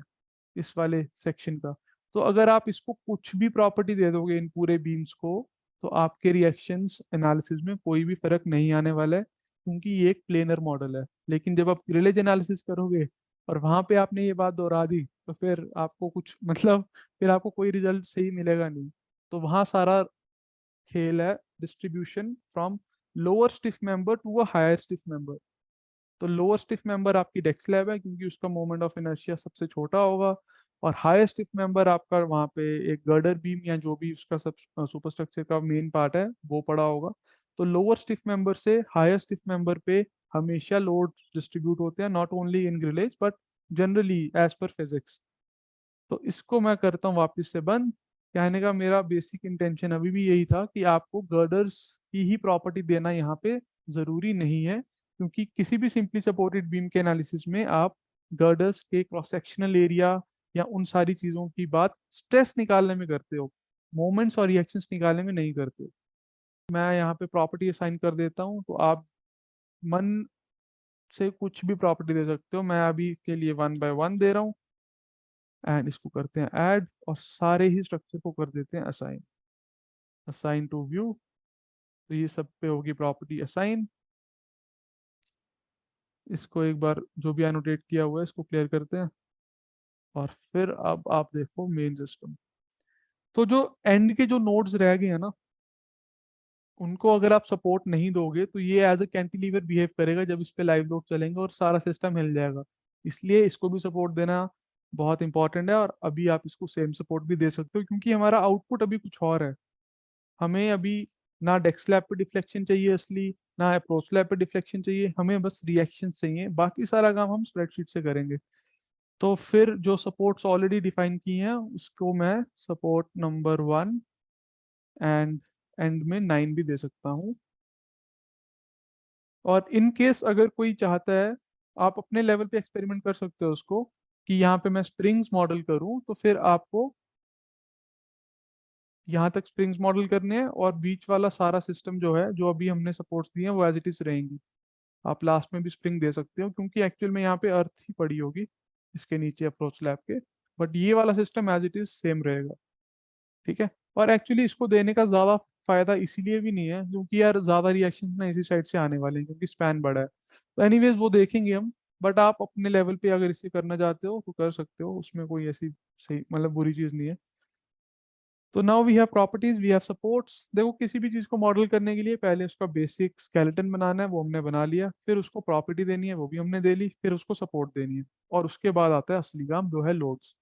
इस वाले सेक्शन का। तो अगर आप इसको कुछ भी प्रॉपर्टी दे दोगे इन पूरे बीम्स को, तो आपके रिएक्शंस एनालिसिस में कोई भी फर्क नहीं आने वाला है, क्योंकि ये एक प्लेनर मॉडल है। लेकिन जब आप रिलेज एनालिसिस करोगे और वहां पे आपने ये बात दोहरा दी, तो फिर आपको कुछ मतलब फिर आपको कोई रिजल्ट सही मिलेगा नहीं। तो वहां सारा खेल है distribution from lower stiff member to a higher stiff member. तो लोअर स्टिफ मेंबर आपकी डेक स्लैब है, क्योंकि उसका मोमेंट ऑफ इनर्शिया सबसे छोटा होगा। और हायर स्टिफ मेंबर आपका वहाँ पे एक गर्डर बीम या जो भी उसका सब सुपरस्ट्रक्चर का मेन पार्ट है वो पड़ा होगा। तो लोअर स्टिफ मेंबर से हायर स्टिफ मेंबर पे हमेशा लोड डिस्ट्रीब्यूट होते हैं, not only in grillage but generally as per physics. तो इसको मैं करता हूँ वापस से बंद। कहने का मेरा बेसिक इंटेंशन अभी भी यही था कि आपको गर्डर्स की ही प्रॉपर्टी देना यहाँ पे जरूरी नहीं है, क्योंकि किसी भी सिंपली सपोर्टेड बीम के एनालिसिस में आप गर्डर्स के क्रॉस सेक्शनल एरिया या उन सारी चीजों की बात स्ट्रेस निकालने में करते हो, मोमेंट्स और रिएक्शंस निकालने में नहीं करते हो। मैं यहाँ पे प्रॉपर्टी असाइन कर देता हूँ, तो आप मन से कुछ भी प्रॉपर्टी दे सकते हो। मैं अभी के लिए 1 बाय 1 दे रहा हूँ, एंड इसको करते हैं ऐड, और सारे ही स्ट्रक्चर को कर देते हैं असाइन। असाइन टू व्यू, तो ये सब पे होगी प्रॉपर्टी असाइन। इसको एक बार जो भी एनोटेट किया हुआ है इसको क्लियर करते हैं, और फिर अब आप देखो मेन सिस्टम। तो जो एंड के जो नोड्स रह गए हैं ना, उनको अगर आप सपोर्ट नहीं दोगे तो ये एज अ कैंटिलीवर बिहेव करेगा जब इस पे लाइव लोड चलेंगे और सारा सिस्टम हिल जाएगा। इसलिए इसको भी सपोर्ट देना बहुत इंपॉर्टेंट है, और अभी आप इसको सेम सपोर्ट भी दे सकते हो क्योंकि हमारा आउटपुट अभी कुछ और है। हमें अभी ना डेस्क स्लैब पे डिफ्लेक्शन चाहिए असली, ना अप्रोच स्लैब पे डिफ्लेक्शन चाहिए, हमें बस रिएक्शन चाहिए, बाकी सारा काम हम स्प्रेडशीट से करेंगे। तो फिर जो सपोर्ट्स ऑलरेडी डिफाइन की हैं उसको मैं सपोर्ट नंबर 1 एंड एंड में 9 भी दे सकता हूँ। और इन केस अगर कोई चाहता है, आप अपने लेवल पे एक्सपेरिमेंट कर सकते हो उसको, कि यहाँ पे मैं स्प्रिंग्स मॉडल करूँ, तो फिर आपको यहाँ तक स्प्रिंग्स मॉडल करने हैं और बीच वाला सारा सिस्टम जो है, जो अभी हमने सपोर्ट्स दिए हैं वो एज इट इज रहेंगी। आप लास्ट में भी स्प्रिंग दे सकते हो क्योंकि एक्चुअल में यहाँ पे अर्थ ही पड़ी होगी इसके नीचे अप्रोच लैब के, बट ये वाला system as it is same रहेगा। ठीक है। और एक्चुअली इसको देने का ज्यादा फायदा इसीलिए भी नहीं है क्योंकि यार ज्यादा रिएक्शन ना इसी साइड से आने वाले हैं क्योंकि स्पैन बड़ा है। तो एनीवेज वो देखेंगे हम। बट आप अपने लेवल पे अगर इसे करना चाहते हो तो कर सकते हो, उसमें कोई ऐसी सही मतलब बुरी चीज नहीं है। तो now we have properties, we have supports. देखो किसी भी चीज को मॉडल करने के लिए पहले उसका बेसिक स्केलेटन बनाना है, वो हमने बना लिया, फिर उसको प्रॉपर्टी देनी है, वो भी हमने दे ली, फिर उसको सपोर्ट देनी है, और उसके बाद आता है असली काम जो है लोड्स।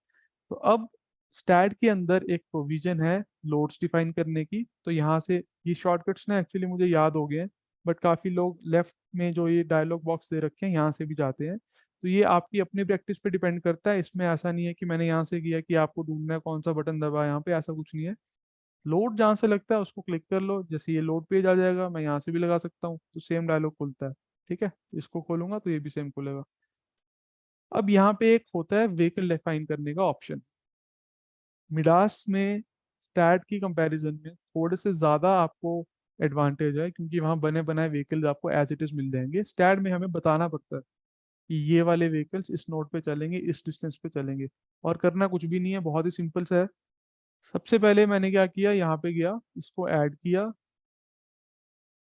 तो अब स्टैट के अंदर एक प्रोविजन है लोड्स डिफाइन करने की। तो यहाँ से ये शॉर्टकट्स ना एक्चुअली मुझे याद हो गए हैं, बट काफी लोग लेफ्ट में जो ये डायलॉग बॉक्स दे रखे हैं यहाँ से भी जाते हैं। तो ये आपकी अपनी प्रैक्टिस पे डिपेंड करता है, इसमें ऐसा नहीं है कि मैंने यहाँ से किया कि आपको ढूंढना है कौन सा बटन दबा, यहाँ पे ऐसा कुछ नहीं है। लोड जहाँ से लगता है उसको क्लिक कर लो, जैसे ये लोड पेज आ जाएगा, मैं यहाँ से भी लगा सकता हूँ तो सेम डायलॉग खुलता है। ठीक है, इसको खोलूंगा तो ये भी सेम खुलेगा। अब यहाँ पे एक होता है व्हीकल डिफाइन करने का ऑप्शन। मिडास में स्टैट की कंपैरिजन में थोड़े से ज़्यादा आपको एडवांटेज है क्योंकि वहाँ बने बनाए व्हीकल्स आपको एज इट इज़ मिल जाएंगे। स्टैट में हमें बताना पड़ता है कि ये वाले व्हीकल्स इस नोड पे चलेंगे, इस डिस्टेंस पे चलेंगे। और करना कुछ भी नहीं है, बहुत ही सिंपल सा है। सबसे पहले मैंने क्या किया, यहाँ पे गया, इसको ऐड किया,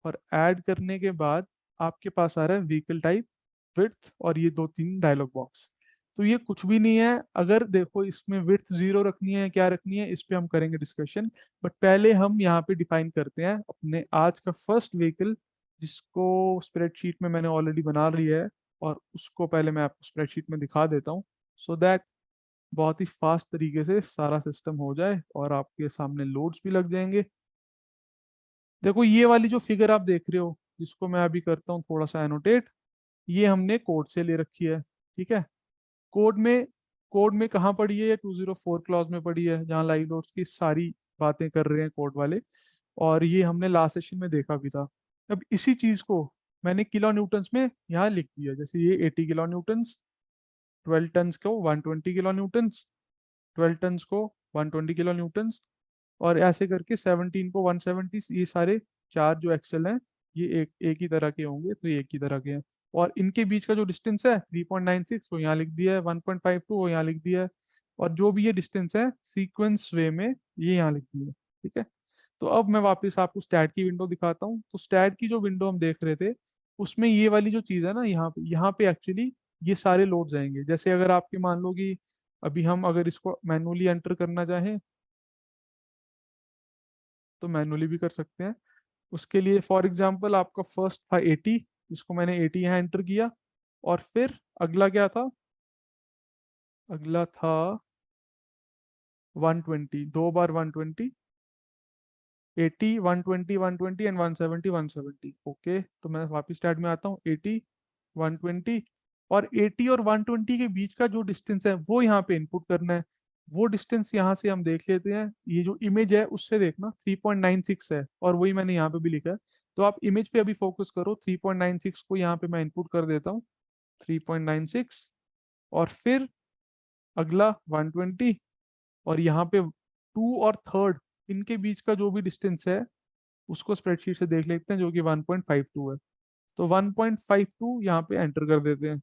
और ऐड करने के बाद आपके पास आ रहा है व्हीकल टाइप, विड्थ, और ये दो तीन डायलॉग बॉक्स। तो ये कुछ भी नहीं है। अगर देखो इसमें विड्थ 0 रखनी है क्या रखनी है, इस पे हम करेंगे डिस्कशन। बट पहले हम यहाँ पे डिफाइन करते हैं अपने आज का फर्स्ट व्हीकल, जिसको स्प्रेडशीट में मैंने ऑलरेडी बना लिया है, और उसको पहले मैं आपको स्प्रेडशीट में दिखा देता हूँ सो दैट बहुत ही फास्ट तरीके से सारा सिस्टम हो जाए और आपके सामने लोड्स भी लग जाएंगे। देखो ये वाली जो फिगर आप देख रहे हो, जिसको मैं अभी करता हूँ थोड़ा सा एनोटेट, ये हमने कोड से ले रखी है। ठीक है। कोड में कोड में कहाँ पड़ी है, ये 204 क्लॉज में पड़ी है जहाँ लाइव लोड्स की सारी बातें कर रहे हैं कोड वाले। और ये हमने लास्ट सेशन में देखा भी था। अब इसी चीज को मैंने किलो न्यूटन्स में यहाँ लिख दिया, जैसे ये 80 किलो न्यूटन्स, 12 टन्स को 120 किलो न्यूटन्स, 12 टन्स को 120 किलो न्यूटन्स, और ऐसे करके 17 को 170। ये सारे चार जो एक्सेल हैं ये एक एक ही तरह के होंगे, तो ये एक ही तरह के हैं। और इनके बीच का जो डिस्टेंस है 3.96 वो यहाँ लिख दिया है, 1.52 वो यहाँ लिख दिया है, और जो भी ये डिस्टेंस है सीक्वेंस वे में ये यहाँ लिख दिया है। ठीक है। तो अब मैं वापस आपको स्टैट की विंडो दिखाता हूँ। तो स्टैट की जो विंडो हम देख रहे थे उसमें ये वाली जो चीज़ है ना, यहाँ पे एक्चुअली ये सारे लोड्स आएंगे। जैसे अगर आपके मान लो कि अभी हम अगर इसको मैनुअली एंटर करना चाहें तो मैनुअली भी कर सकते हैं। उसके लिए फॉर एग्जांपल आपका फर्स्ट था 80, इसको मैंने 80 यहाँ एंटर किया, और फिर अगला क्या था, अगला था 120, दो बार 120, 80, 120, 120 एंड 170, 170। ओके, तो मैं वापस स्टार्ट में आता हूँ, 80, 120, और 80 और 120 के बीच का जो डिस्टेंस है वो यहाँ पे इनपुट करना है। वो डिस्टेंस यहाँ से हम देख लेते हैं, ये जो इमेज है उससे देखना 3.96 है, और वही मैंने यहाँ पे भी लिखा है। तो आप इमेज पे अभी फोकस करो, 3.96 को यहाँ पे मैं इनपुट कर देता हूँ, 3.96, और फिर अगला 120, और यहाँ पे 2 और थर्ड, इनके बीच का जो भी डिस्टेंस है उसको स्प्रेडशीट से देख लेते हैं, जो कि 1.52 है। तो 1.52 यहाँ पे एंटर कर देते हैं।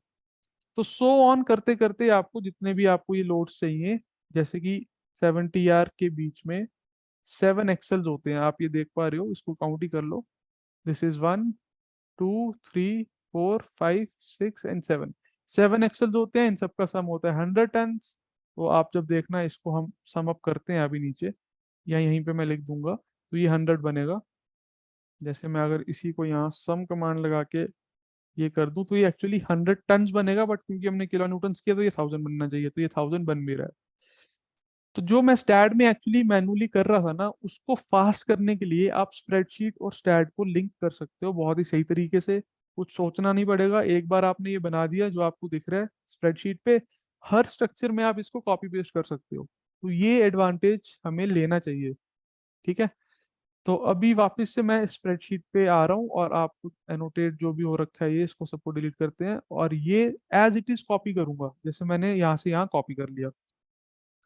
तो सो ऑन करते करते आपको जितने भी आपको ये लोड्स चाहिए, जैसे कि 70 के बीच में 7 एक्सेल्स होते हैं, आप ये देख पा रहे हो, इसको काउंट ही कर लो। This is 1, 2, 3, 4, 5, 6 and 7। 7 एक्सेल्स होते हैं, इन सबका सम होता है 100 टन। तो आप जब देखना इसको हम सम अप करते हैं अभी नीचे, या यहीं पे मैं लिख दूंगा, तो ये 100 बनेगा। जैसे मैं अगर इसी को यहाँ सम कमांड लगा के ये कर दूं तो ये एक्चुअली 100 टन बनेगा, बट क्योंकि हमने किलो न्यूटन किया तो ये 1000 बनना चाहिए, तो ये 1000 बन भी रहा है। तो जो मैं स्टैट में एक्चुअली मैनुअली कर रहा था ना, उसको फास्ट करने के लिए आप स्प्रेडशीट और स्टैट को लिंक कर सकते हो बहुत ही सही तरीके से। कुछ सोचना नहीं पड़ेगा, एक बार आपने ये बना दिया जो आपको दिख रहा है स्प्रेडशीट पे, हर स्ट्रक्चर में आप इसको कॉपी पेस्ट कर सकते हो। तो ये एडवांटेज हमें लेना चाहिए। ठीक है, तो अभी वापस से मैं स्प्रेडशीट पे आ रहा हूँ और आपको एनोटेट जो भी हो रखा है ये, इसको सबको डिलीट करते हैं और ये एज इट इज कॉपी करूंगा। जैसे मैंने यहाँ से यहाँ कॉपी कर लिया,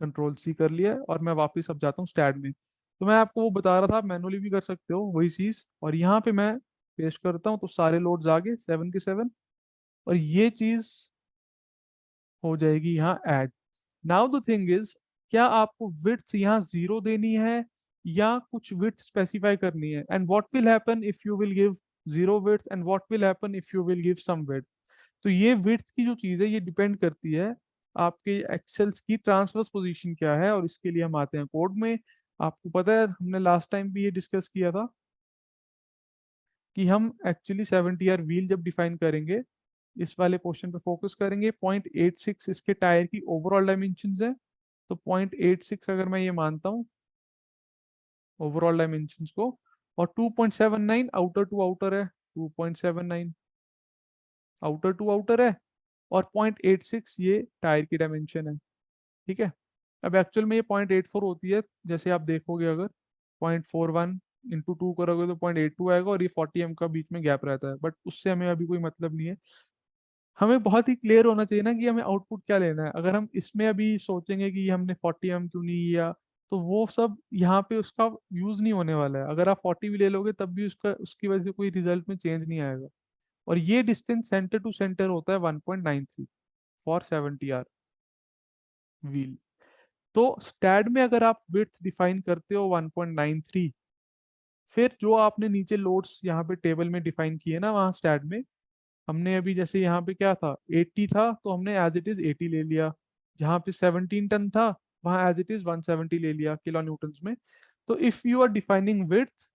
कंट्रोल सी कर लिया है, और मैं वापस अब जाता हूँ स्टैट में। तो मैं आपको वो बता रहा था, मैनुअली भी कर सकते हो वही चीज, और यहाँ पे मैं पेस्ट करता हूँ तो सारे लोड्स आ गए 7 के 7, और ये चीज हो जाएगी यहाँ add. Now the thing is, क्या आपको विड्थ यहाँ 0 देनी है या कुछ विड्थ स्पेसिफाई करनी है, and what will happen if you will give 0 width and what will happen if you will give some width. तो ये विड्थ की जो चीज है ये डिपेंड करती है आपके एक्सेल्स की ट्रांसवर्स पोजीशन क्या है, और इसके लिए हम आते हैं कोड में। आपको पता है हमने लास्ट टाइम भी ये डिस्कस किया था कि हम एक्चुअली 70R व्हील जब डिफाइन करेंगे, इस वाले पोर्शन पे फोकस करेंगे। 0.86 इसके टायर की ओवरऑल डायमेंशन है, तो 0.86 अगर मैं ये मानता हूँ ओवरऑल डायमेंशन को, और 2.79 आउटर टू आउटर है, 2.79 आउटर टू आउटर है, और 0.86 ये टायर की डायमेंशन है। ठीक है, अब एक्चुअल में ये 0.84 होती है, जैसे आप देखोगे अगर 0.41 इंटू 2 करोगे तो 0.82 आएगा, और ये 40 का बीच में गैप रहता है, बट उससे हमें अभी कोई मतलब नहीं है। हमें बहुत ही क्लियर होना चाहिए ना कि हमें आउटपुट क्या लेना है। अगर हम इसमें अभी सोचेंगे कि हमने 40 क्यों नहीं लिया, तो वो सब यहाँ पे उसका यूज नहीं होने वाला है। अगर आप 40 भी ले लोगे तब भी उसका उसकी वजह से कोई रिजल्ट में चेंज नहीं आएगा। और ये डिस्टेंस सेंटर टू सेंटर होता है 1.93 फॉर 70R व्हील। तो स्टैड में अगर आप विड्थ डिफाइन करते हो 1.93, फिर जो आपने नीचे लोड्स यहाँ पे टेबल में डिफाइन किए ना वहाँ स्टैड में, हमने अभी जैसे यहाँ पे क्या था 80 था तो हमने एज इट इज 80 ले लिया। जहाँ पे 17 टन था वहाँ एज इट इज 170 ले लिया किलो न्यूटन्स में। तो if you are defining width,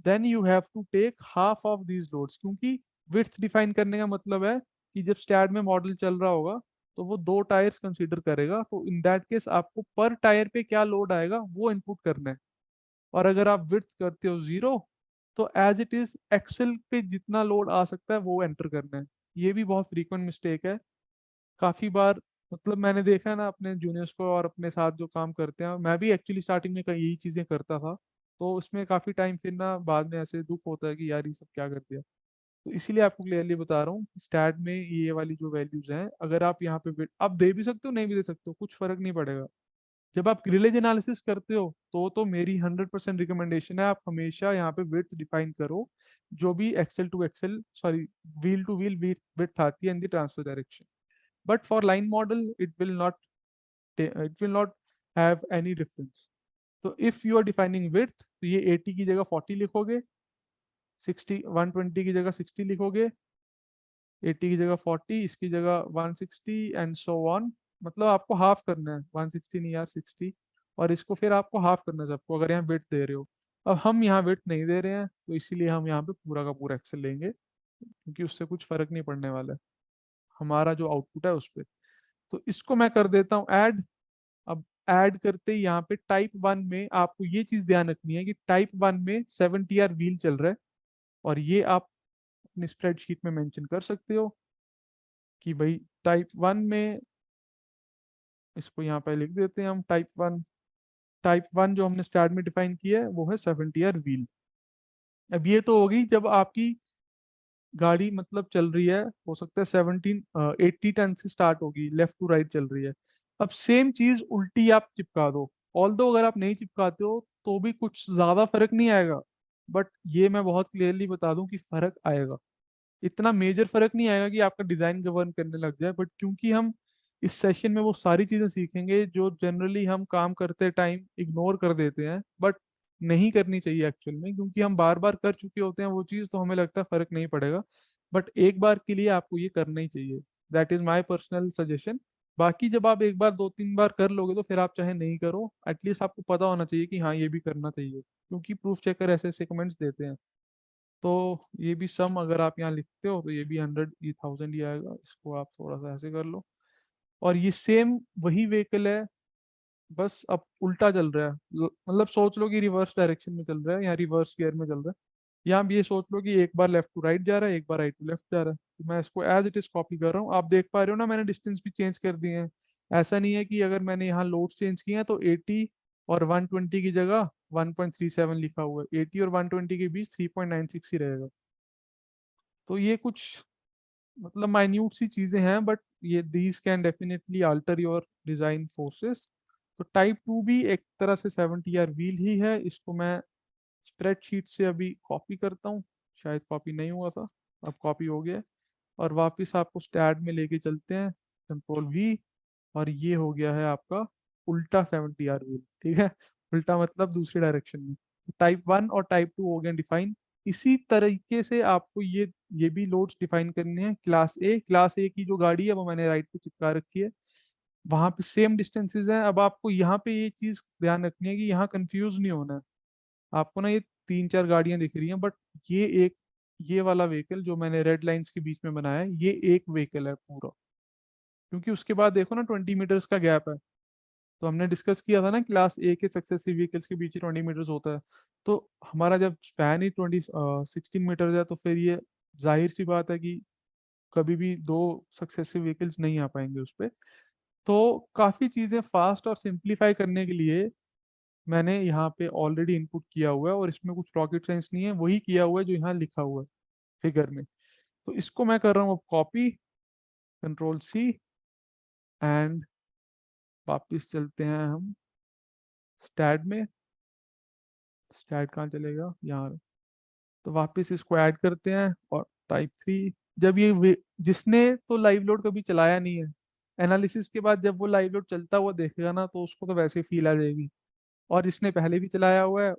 then you have to take half of these loads, क्योंकि विड्थ डिफाइन करने का मतलब है कि जब स्टैड में मॉडल चल रहा होगा तो वो 2 टायर्स कंसीडर करेगा, तो इन दैट केस आपको पर टायर पे क्या लोड आएगा वो इनपुट करना है। और अगर आप विड्थ करते हो 0, तो एज इट इज एक्सेल पे जितना लोड आ सकता है वो एंटर करना है। ये भी बहुत फ्रीक्वेंट मिस्टेक है काफी बार। मतलब मैंने देखा है ना अपने जूनियर्स को और अपने साथ जो काम करते हैं, मैं भी एक्चुअली स्टार्टिंग में यही चीजें करता था, तो उसमें काफी टाइम फिर ना बाद में ऐसे दुख होता है कि यार ये सब क्या कर दिया। तो इसीलिए आपको क्लियरली बता रहा हूँ, स्टैट में ये वाली जो वैल्यूज हैं, अगर आप यहाँ पे आप दे भी सकते हो नहीं भी दे सकते हो, कुछ फर्क नहीं पड़ेगा। जब आप ग्रिलेज एनालिसिस करते हो तो मेरी 100% रिकमेंडेशन है आप हमेशा यहाँ पे विड्थ डिफाइन करो, जो भी axle to axle sorry wheel to wheel width आती है in the transfer direction. But for line model it will not have any difference. तो if you are defining width तो ये 80 की जगह 40 लिखोगे, 60 120 की जगह 60 लिखोगे, 80 की जगह 40, इसकी जगह 160 एंड सो ऑन। मतलब आपको हाफ करना है, 160 नहीं यार 60, और इसको फिर आपको हाफ करना है सबको अगर यहाँ विड्थ दे रहे हो। अब हम यहाँ विड्थ नहीं दे रहे हैं तो इसीलिए हम यहाँ पे पूरा का पूरा एक्सेल लेंगे, क्योंकि उससे कुछ फर्क नहीं पड़ने वाला है हमारा जो आउटपुट है उस पर। तो इसको मैं कर देता हूँ ऐड। अब ऐड करते ही यहाँ पे टाइप 1 में आपको ये चीज ध्यान रखनी है कि टाइप 1 में 70R व्हील चल रहा है, और ये आप अपनी स्प्रेडशीट में मेंशन कर सकते हो कि भाई टाइप 1 में, इसको यहाँ पे लिख देते हैं हम टाइप 1 जो हमने स्टार्ट में डिफाइन किया है वो है 70R व्हील। अब ये तो होगी जब आपकी गाड़ी मतलब चल रही है, हो सकता है 80 टन से स्टार्ट होगी, लेफ्ट टू राइट चल रही है। अब सेम चीज उल्टी आप चिपका दो, ऑल दो अगर आप नहीं चिपकाते हो तो भी कुछ ज्यादा फर्क नहीं आएगा, बट ये मैं बहुत क्लियरली बता दूं कि फर्क आएगा। इतना मेजर फर्क नहीं आएगा कि आपका डिजाइन गवर्न करने लग जाए, बट क्योंकि हम इस सेशन में वो सारी चीजें सीखेंगे जो जनरली हम काम करते टाइम इग्नोर कर देते हैं, बट नहीं करनी चाहिए एक्चुअल में, क्योंकि हम बार बार कर चुके होते हैं वो चीज़, तो हमें लगता है फर्क नहीं पड़ेगा, बट एक बार के लिए आपको ये करना ही चाहिए। That is my personal suggestion. बाकी जब आप एक बार 2-3 बार कर लोगे तो फिर आप चाहे नहीं करो, एटलीस्ट आपको पता होना चाहिए कि हाँ ये भी करना चाहिए, क्योंकि प्रूफ चेकर ऐसे ऐसे कमेंट्स देते हैं। तो ये भी सम अगर आप यहाँ लिखते हो तो ये भी 100 ये 1000 ही आएगा। इसको आप थोड़ा सा ऐसे कर लो। और ये सेम वही व्हीकल है, बस अब उल्टा चल रहा है। मतलब सोच लो कि रिवर्स डायरेक्शन में चल रहा है या रिवर्स गियर में चल रहा है। यहाँ भी ये सोच लो कि एक बार लेफ्ट टू राइट जा रहा है, एक बार राइट टू लेफ्ट जा रहा है। तो मैं इसको एज इट इज कॉपी कर रहा हूँ। आप देख पा रहे हो ना, मैंने डिस्टेंस भी चेंज कर दिए हैं। ऐसा नहीं है कि अगर मैंने यहाँ लोड चेंज किए हैं तो 80 और 120 की जगह 1.37 लिखा हुआ है। 80 और 120 के बीच 3.96 ही रहेगा। तो ये कुछ मतलब माइन्यूट सी चीजें हैं, बट ये these can definitely alter your design forces. तो टाइप 2 भी एक तरह से 70R व्हील ही है। इसको मैं स्प्रेडशीट से अभी कॉपी करता हूँ। शायद कॉपी नहीं हुआ था, अब कॉपी हो गया है। और वापस आपको स्टैट में लेके चलते हैं, Ctrl V। और ये हो गया है आपका उल्टा 70R व्हील, ठीक है। उल्टा मतलब दूसरी डायरेक्शन में। टाइप 1 और टाइप 2 हो गए डिफाइन। इसी तरीके से आपको ये भी लोड्स डिफाइन करने हैं। क्लास ए की जो गाड़ी है वो मैंने राइट पे चिपका रखी है। वहां पे सेम डिस्टेंसेस हैं। अब आपको यहाँ पे ये चीज ध्यान रखनी है कि यहाँ कंफ्यूज नहीं होना है। आपको ना ये 3-4 गाड़ियां दिख रही हैं, बट ये एक ये वाला व्हीकल जो मैंने रेड लाइंस के बीच में बनाया है, ये एक व्हीकल है पूरा। क्योंकि उसके बाद देखो ना 20 मीटर्स का गैप है। तो हमने डिस्कस किया था ना, क्लास ए के सक्सेसिव व्हीकल्स के बीच ही 20 मीटर्स होता है। तो हमारा जब स्पैन ही 16 मीटर है, तो फिर ये जाहिर सी बात है कि कभी भी दो सक्सेसिव व्हीकल्स नहीं आ पाएंगे उस पे। तो काफी चीजें फास्ट और सिंप्लीफाई करने के लिए मैंने यहाँ पे ऑलरेडी इनपुट किया हुआ है, और इसमें कुछ रॉकेट साइंस नहीं है, वही किया हुआ है जो यहाँ लिखा हुआ है फिगर में। तो इसको मैं कर रहा हूँ अब कॉपी, Ctrl+C, एंड वापिस चलते हैं हम स्टैट में। स्टैट कहाँ चलेगा, यहाँ। तो वापस इसको ऐड करते हैं और टाइप 3। जब जिसने तो लाइव लोड कभी चलाया नहीं है, एनालिसिस के बाद जब वो लाइव लोड चलता हुआ देखेगा ना, तो उसको तो वैसे फील आ जाएगी। और जिसने पहले भी चलाया हुआ है,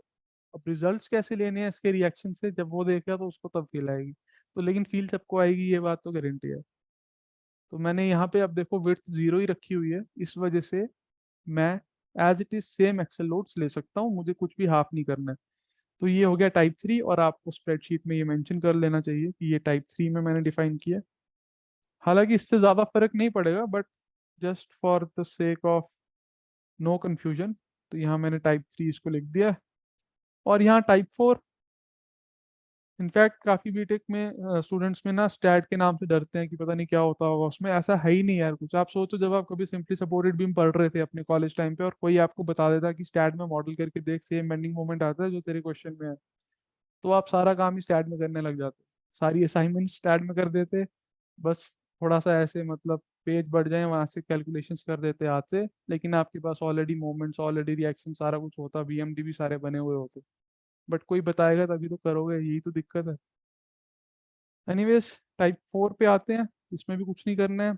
अब रिजल्ट्स कैसे लेने हैं इसके रिएक्शन से, जब वो देखेगा तो उसको तब फील आएगी। तो लेकिन फील सबको आएगी, ये बात तो गारंटी है। तो मैंने यहाँ पे अब देखो विड्थ 0 ही रखी हुई है, इस वजह से मैं as it is same axle loads ले सकता हूँ, मुझे कुछ भी हाफ नहीं करना है। तो ये हो गया टाइप 3, और आपको स्प्रेडशीट में ये मेंशन कर लेना चाहिए कि ये टाइप 3 में मैंने डिफाइन किया। हालांकि इससे ज़्यादा फर्क नहीं पड़ेगा, but just for the sake of no confusion, तो यहाँ मैंने टाइप 3 इसको लिख दिया। और यहाँ टाइप 4, इनफैक्ट काफ़ी बीटेक में स्टूडेंट्स में ना स्टैट के नाम से डरते हैं कि पता नहीं क्या होता होगा उसमें। ऐसा है ही नहीं यार कुछ। आप सोचो, जब आप कभी सिंपली सपोर्टेड बीम पढ़ रहे थे अपने कॉलेज टाइम पे, और कोई आपको बता देता कि स्टैट में मॉडल करके देख, सेम बेंडिंग मोमेंट आता है जो तेरे क्वेश्चन में है, तो आप सारा काम ही स्टैट में करने लग जाते। सारी असाइनमेंट स्टैट में कर देते। बस थोड़ा सा ऐसे मतलब पेज बढ़ जाए, वहां से कैलकुलेशंस कर देते हाथ से, लेकिन आपके पास ऑलरेडी मोमेंट्स, ऑलरेडी रिएक्शन, सारा कुछ होता, बीएमडी भी सारे बने हुए होते। बट कोई बताएगा तभी तो करोगे, यही तो दिक्कत है। एनीवेज, टाइप 4 पे आते हैं। इसमें भी कुछ नहीं करना है।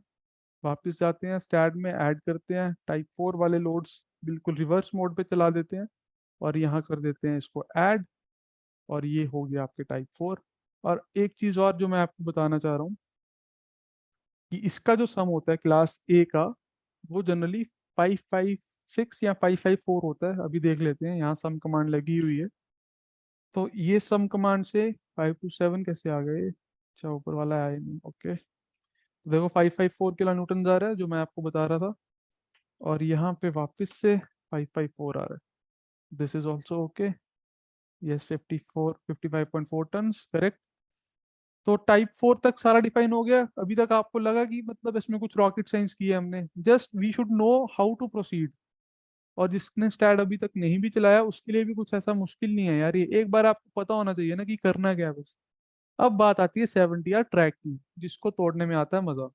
वापस जाते हैं स्टैट में, ऐड करते हैं टाइप 4 वाले लोड्स, बिल्कुल रिवर्स मोड पे चला देते हैं। और यहाँ कर देते हैं इसको ऐड। और ये हो गया आपके टाइप 4। और एक चीज और जो मैं आपको बताना चाह रहा हूँ, कि इसका जो सम होता है क्लास ए का, वो जनरली 556 या 554 होता है। अभी देख लेते हैं, यहाँ सम कमांड लगी हुई है। तो ये सम कमांड से 527 कैसे आ गए? अच्छा, ऊपर वाला आया नहीं, ओके। तो देखो 554 किलो न्यूटन आ रहा है, जो मैं आपको बता रहा था। और यहाँ पे वापस से 554 आ रहा है। This is also okay. Yes, 55.4 ton, correct. तो टाइप 4 तक सारा डिफाइन हो गया। अभी तक आपको लगा कि मतलब इसमें कुछ रॉकेट साइंस की है हमने? Just we should know how to proceed. और जिसने स्टैट अभी तक नहीं भी चलाया, उसके लिए भी कुछ ऐसा मुश्किल नहीं है यार। ये एक बार आपको पता होना चाहिए ना कि करना क्या है बस। अब बात आती है 70R ट्रैक की, जिसको तोड़ने में आता है मजा।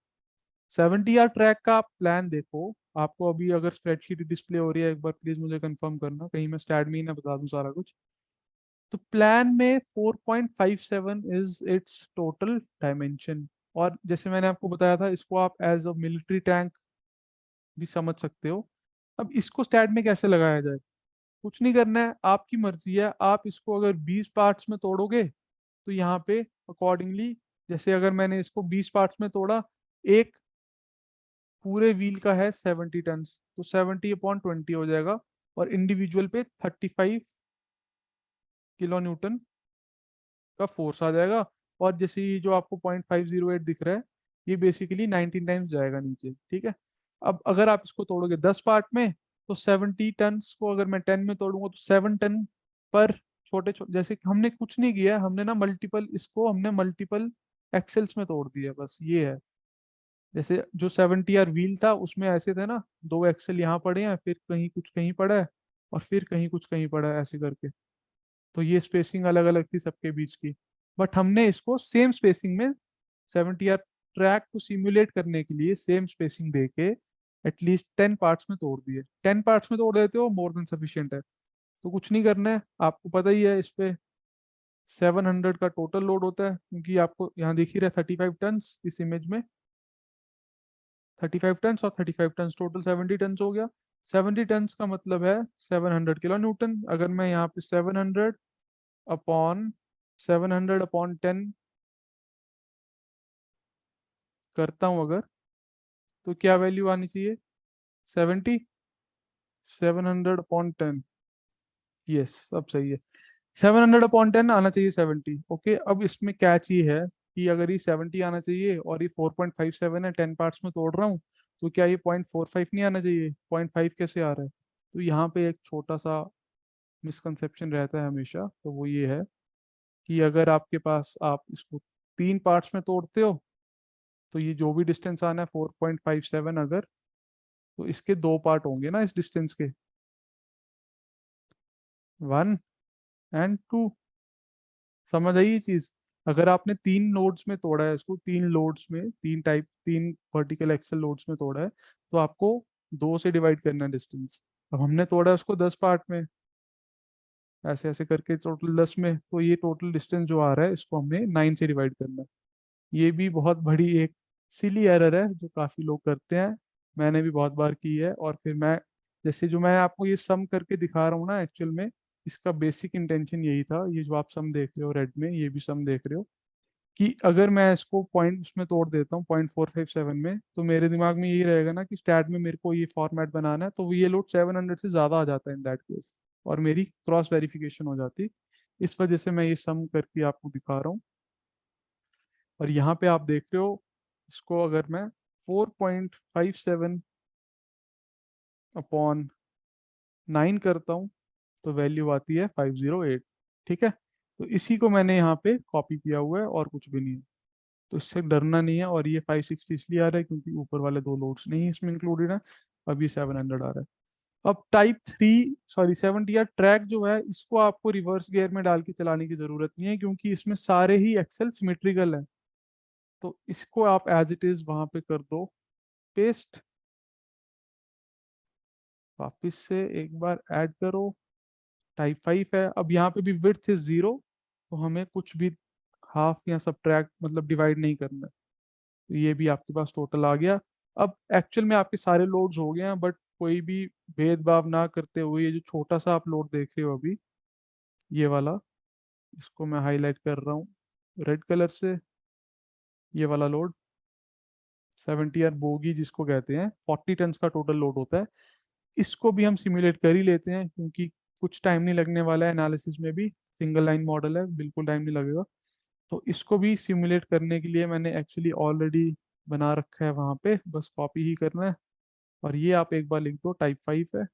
70R ट्रैक का आप प्लान देखो। आपको अभी अगर स्प्रेडशीट डिस्प्ले हो रही है, एक बार प्लीज मुझे कंफर्म करना, कहीं मैं स्टैट में ही ना बता दूं सारा कुछ। तो प्लान में 4.57 इज इट्स टोटल डायमेंशन। और जैसे मैंने आपको बताया था, इसको आप एज अ मिलिट्री टैंक भी समझ सकते हो। अब इसको स्टैट में कैसे लगाया जाए? कुछ नहीं करना है, आपकी मर्जी है। आप इसको अगर 20 पार्ट्स में तोड़ोगे, तो यहाँ पे अकॉर्डिंगली, जैसे अगर मैंने इसको 20 पार्ट्स में तोड़ा, एक पूरे व्हील का है 70 टन, तो 70/20 हो जाएगा। और इंडिविजुअल पे 35 किलो न्यूटन का फोर्स आ जाएगा। और जैसे ये जो आपको 0.508 दिख रहा है, ये बेसिकली 19 टाइम्स जाएगा नीचे, ठीक है। अब अगर आप इसको तोड़ोगे 10 पार्ट में, तो 70 टन को अगर मैं 10 में तोड़ूंगा तो 7 टन पर छोटे छोटे, जैसे कि हमने कुछ नहीं किया, हमने ना मल्टीपल, इसको हमने मल्टीपल एक्सेल्स में तोड़ दिया, बस ये है। जैसे जो 70 व्हील था उसमें ऐसे थे ना, 2 एक्सेल यहाँ पड़े हैं, फिर कहीं कुछ कहीं पड़ा है, और फिर कहीं कुछ कहीं पड़ा है, ऐसे करके। तो ये स्पेसिंग अलग अलग थी सबके बीच की। बट हमने इसको सेम स्पेसिंग में 70 ट्रैक को सिमुलेट करने के लिए सेम स्पेसिंग दे के एटलीस्ट 10 पार्ट्स में तोड़ दिए। 10 पार्ट्स में तोड़ देते हो मोर देन सफिशियंट है। तो कुछ नहीं करना है, आपको पता ही है इस पे 700 का टोटल लोड होता है, क्योंकि आपको यहाँ दिख ही रहा है 35 टन इस इमेज में। 35 टन और 35 टन टोटल 70 टन हो गया। 70 टन का मतलब है 700 किलो न्यूटन। अगर मैं यहाँ पे 700 अपॉन 10 करता हूँ अगर, तो क्या वैल्यू आनी चाहिए? 70। 700 अपॉन 10, यस, अब सही है। 700 अपॉन 10 आना चाहिए 70। ओके, अब इसमें कैच ये है कि अगर ये 70 आना चाहिए और ये 4.57 है, 10 पार्ट्स में तोड़ रहा हूँ, तो क्या ये 0.45 नहीं आना चाहिए? 0.5 कैसे आ रहा है? तो यहाँ पे एक छोटा सा मिसकंसेप्शन रहता है हमेशा, तो वो ये है कि अगर आपके पास, आप इसको 3 पार्ट्स में तोड़ते हो, तो ये जो भी डिस्टेंस आना है 4.57, अगर, तो इसके 2 पार्ट होंगे ना इस डिस्टेंस के, 1 और 2। समझ आई ये चीज? अगर आपने 3 लोड्स में तोड़ा है इसको, 3 लोड्स में, 3 वर्टिकल एक्सल लोड्स में तोड़ा है, तो आपको 2 से डिवाइड करना है डिस्टेंस। अब हमने तोड़ा है उसको 10 पार्ट में, ऐसे ऐसे करके टोटल 10 में, तो ये टोटल डिस्टेंस जो आ रहा है इसको हमने 9 से डिवाइड करना है। ये भी बहुत बड़ी एक सिली एरर है जो काफी लोग करते हैं। मैंने भी बहुत बार की है। और फिर मैं, जैसे जो मैं आपको ये सम करके दिखा रहा हूँ ना, एक्चुअल में इसका बेसिक इंटेंशन यही था। ये जो आप सम देख रहे हो रेड में, ये भी सम देख रहे हो, कि अगर मैं इसको पॉइंट उसमें तोड़ देता हूँ 0.457 में, तो मेरे दिमाग में यही रहेगा ना कि स्टैट में मेरे को ये फॉर्मेट बनाना है, तो ये लोड 700 से ज़्यादा आ जाता है इन दैट केस, और मेरी क्रॉस वेरिफिकेशन हो जाती। इस वजह से मैं ये सम करके आपको दिखा रहा हूँ। और यहाँ पे आप देख रहे हो, इसको अगर मैं 4.57/9 करता हूँ, तो वैल्यू आती है 508। ठीक है, तो इसी को मैंने यहाँ पे कॉपी किया हुआ है और कुछ भी नहीं है। तो इससे डरना नहीं है। और ये 560 इसलिए आ रहा है क्योंकि ऊपर वाले 2 लोड्स नहीं इसमें इंक्लूडेड है। अब ये 700 आ रहा है। अब टाइप 3 ट्रैक जो है, इसको आपको रिवर्स गियर में डाल के चलाने की जरूरत नहीं है, क्योंकि इसमें सारे ही एक्सेल सिमेट्रिकल है। तो इसको आप एज इट इज वहां पे कर दो पेस्ट। वापिस से एक बार ऐड करो। टाइप 5 है। अब यहाँ पे भी विड्थ इज 0, तो हमें कुछ भी हाफ या सब्ट्रैक्ट, मतलब डिवाइड नहीं करना है। तो ये भी आपके पास टोटल आ गया। अब एक्चुअल में आपके सारे लोड्स हो गए हैं, बट कोई भी भेदभाव ना करते हुए, ये जो छोटा सा आप लोड देख रहे हो अभी, ये वाला, इसको मैं हाईलाइट कर रहा हूँ रेड कलर से। ये वाला लोड 70 बोगी जिसको कहते हैं, 40 टन का टोटल लोड होता है। इसको भी हम सिमुलेट कर ही लेते हैं, क्योंकि कुछ टाइम नहीं लगने वाला है एनालिसिस में भी। सिंगल लाइन मॉडल है, बिल्कुल टाइम नहीं लगेगा। तो इसको भी सिमुलेट करने के लिए मैंने एक्चुअली ऑलरेडी बना रखा है वहां पे, बस कॉपी ही करना है। और ये आप एक बार लिख दो, टाइप 5 है।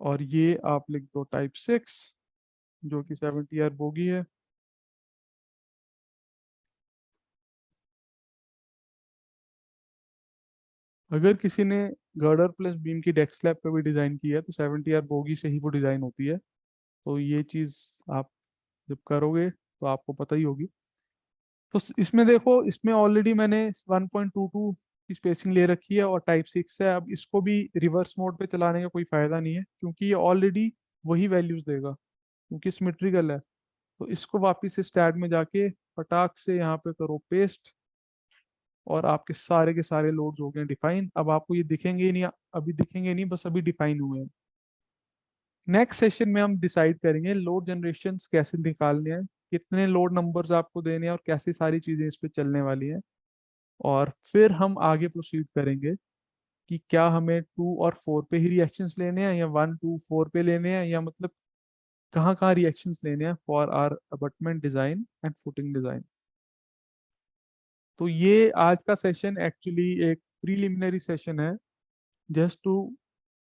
और ये आप लिख दो टाइप 6, जो कि 70 बोगी है। अगर किसी ने गर्डर प्लस बीम की डेक स्लैब पे भी डिजाइन की है, तो 70 बोगी से ही वो डिजाइन होती है। तो ये चीज आप जब करोगे तो आपको पता ही होगी। तो इसमें देखो, इसमें ऑलरेडी मैंने 1.22 की स्पेसिंग ले रखी है और टाइप 6 है। अब इसको भी रिवर्स मोड पे चलाने का कोई फायदा नहीं है, क्योंकि ये ऑलरेडी वही वैल्यूज देगा, क्योंकि सिमेट्रिकल है। तो इसको वापस से स्टैट में जाके फटाक से यहाँ पे करो पेस्ट, और आपके सारे के सारे लोड्स हो गए डिफाइन। अब आपको ये दिखेंगे ही नहीं, अभी दिखेंगे नहीं, बस अभी डिफाइन हुए हैं। नेक्स्ट सेशन में हम डिसाइड करेंगे लोड जनरेशन कैसे निकालने हैं, कितने लोड नंबर्स आपको देने हैं, और कैसी सारी चीजें इस पे चलने वाली हैं। और फिर हम आगे प्रोसीड करेंगे कि क्या हमें 2 और 4 पे ही रिएक्शंस लेने हैं या 1 2 4 पे लेने हैं, या मतलब कहाँ कहाँ रिएक्शंस लेने हैं for our abutment design and footing design. तो ये आज का सेशन एक्चुअली एक प्रीलिमिनरी सेशन है, just to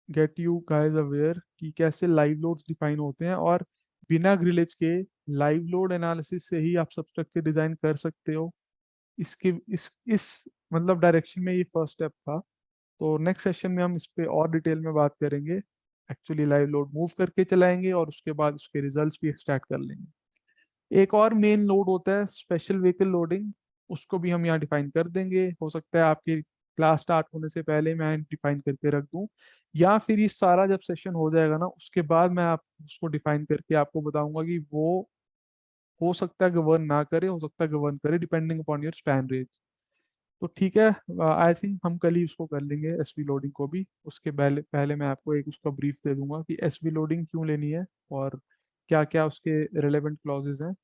get you guys aware कि कैसे लाइव लोड्स डिफाइन होते हैं, और बिना ग्रिलेज के लाइव लोड एनालिसिस से ही आप सबस्ट्रक्चर डिजाइन कर सकते हो। इसके इस मतलब डायरेक्शन में ये फर्स्ट स्टेप था। तो नेक्स्ट सेशन में हम इस पे और डिटेल में बात करेंगे, एक्चुअली लाइव लोड मूव करके चलाएंगे और उसके बाद उसके रिजल्ट्स भी एक्सट्रैक्ट कर लेंगे। एक और मेन लोड होता है स्पेशल व्हीकल लोडिंग, उसको भी हम यहाँ डिफाइन कर देंगे। हो सकता है आपकी क्लास स्टार्ट होने से पहले मैं डिफाइन करके रख दूं, या फिर ये सारा जब सेशन हो जाएगा ना उसके बाद मैं आप उसको डिफाइन करके आपको बताऊंगा कि वो हो सकता है गवर्न ना करे, हो सकता है गवर्न करे, depending upon your span range. तो ठीक है, आई थिंक हम कल ही उसको कर लेंगे एसवी लोडिंग को भी। उसके पहले पहले मैं आपको एक उसका ब्रीफ दे दूंगा कि एसवी लोडिंग क्यों लेनी है और क्या क्या उसके रिलेवेंट क्लॉजेज हैं,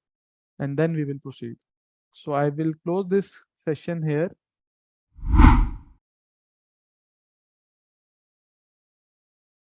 and then we will proceed. So I will close this session here.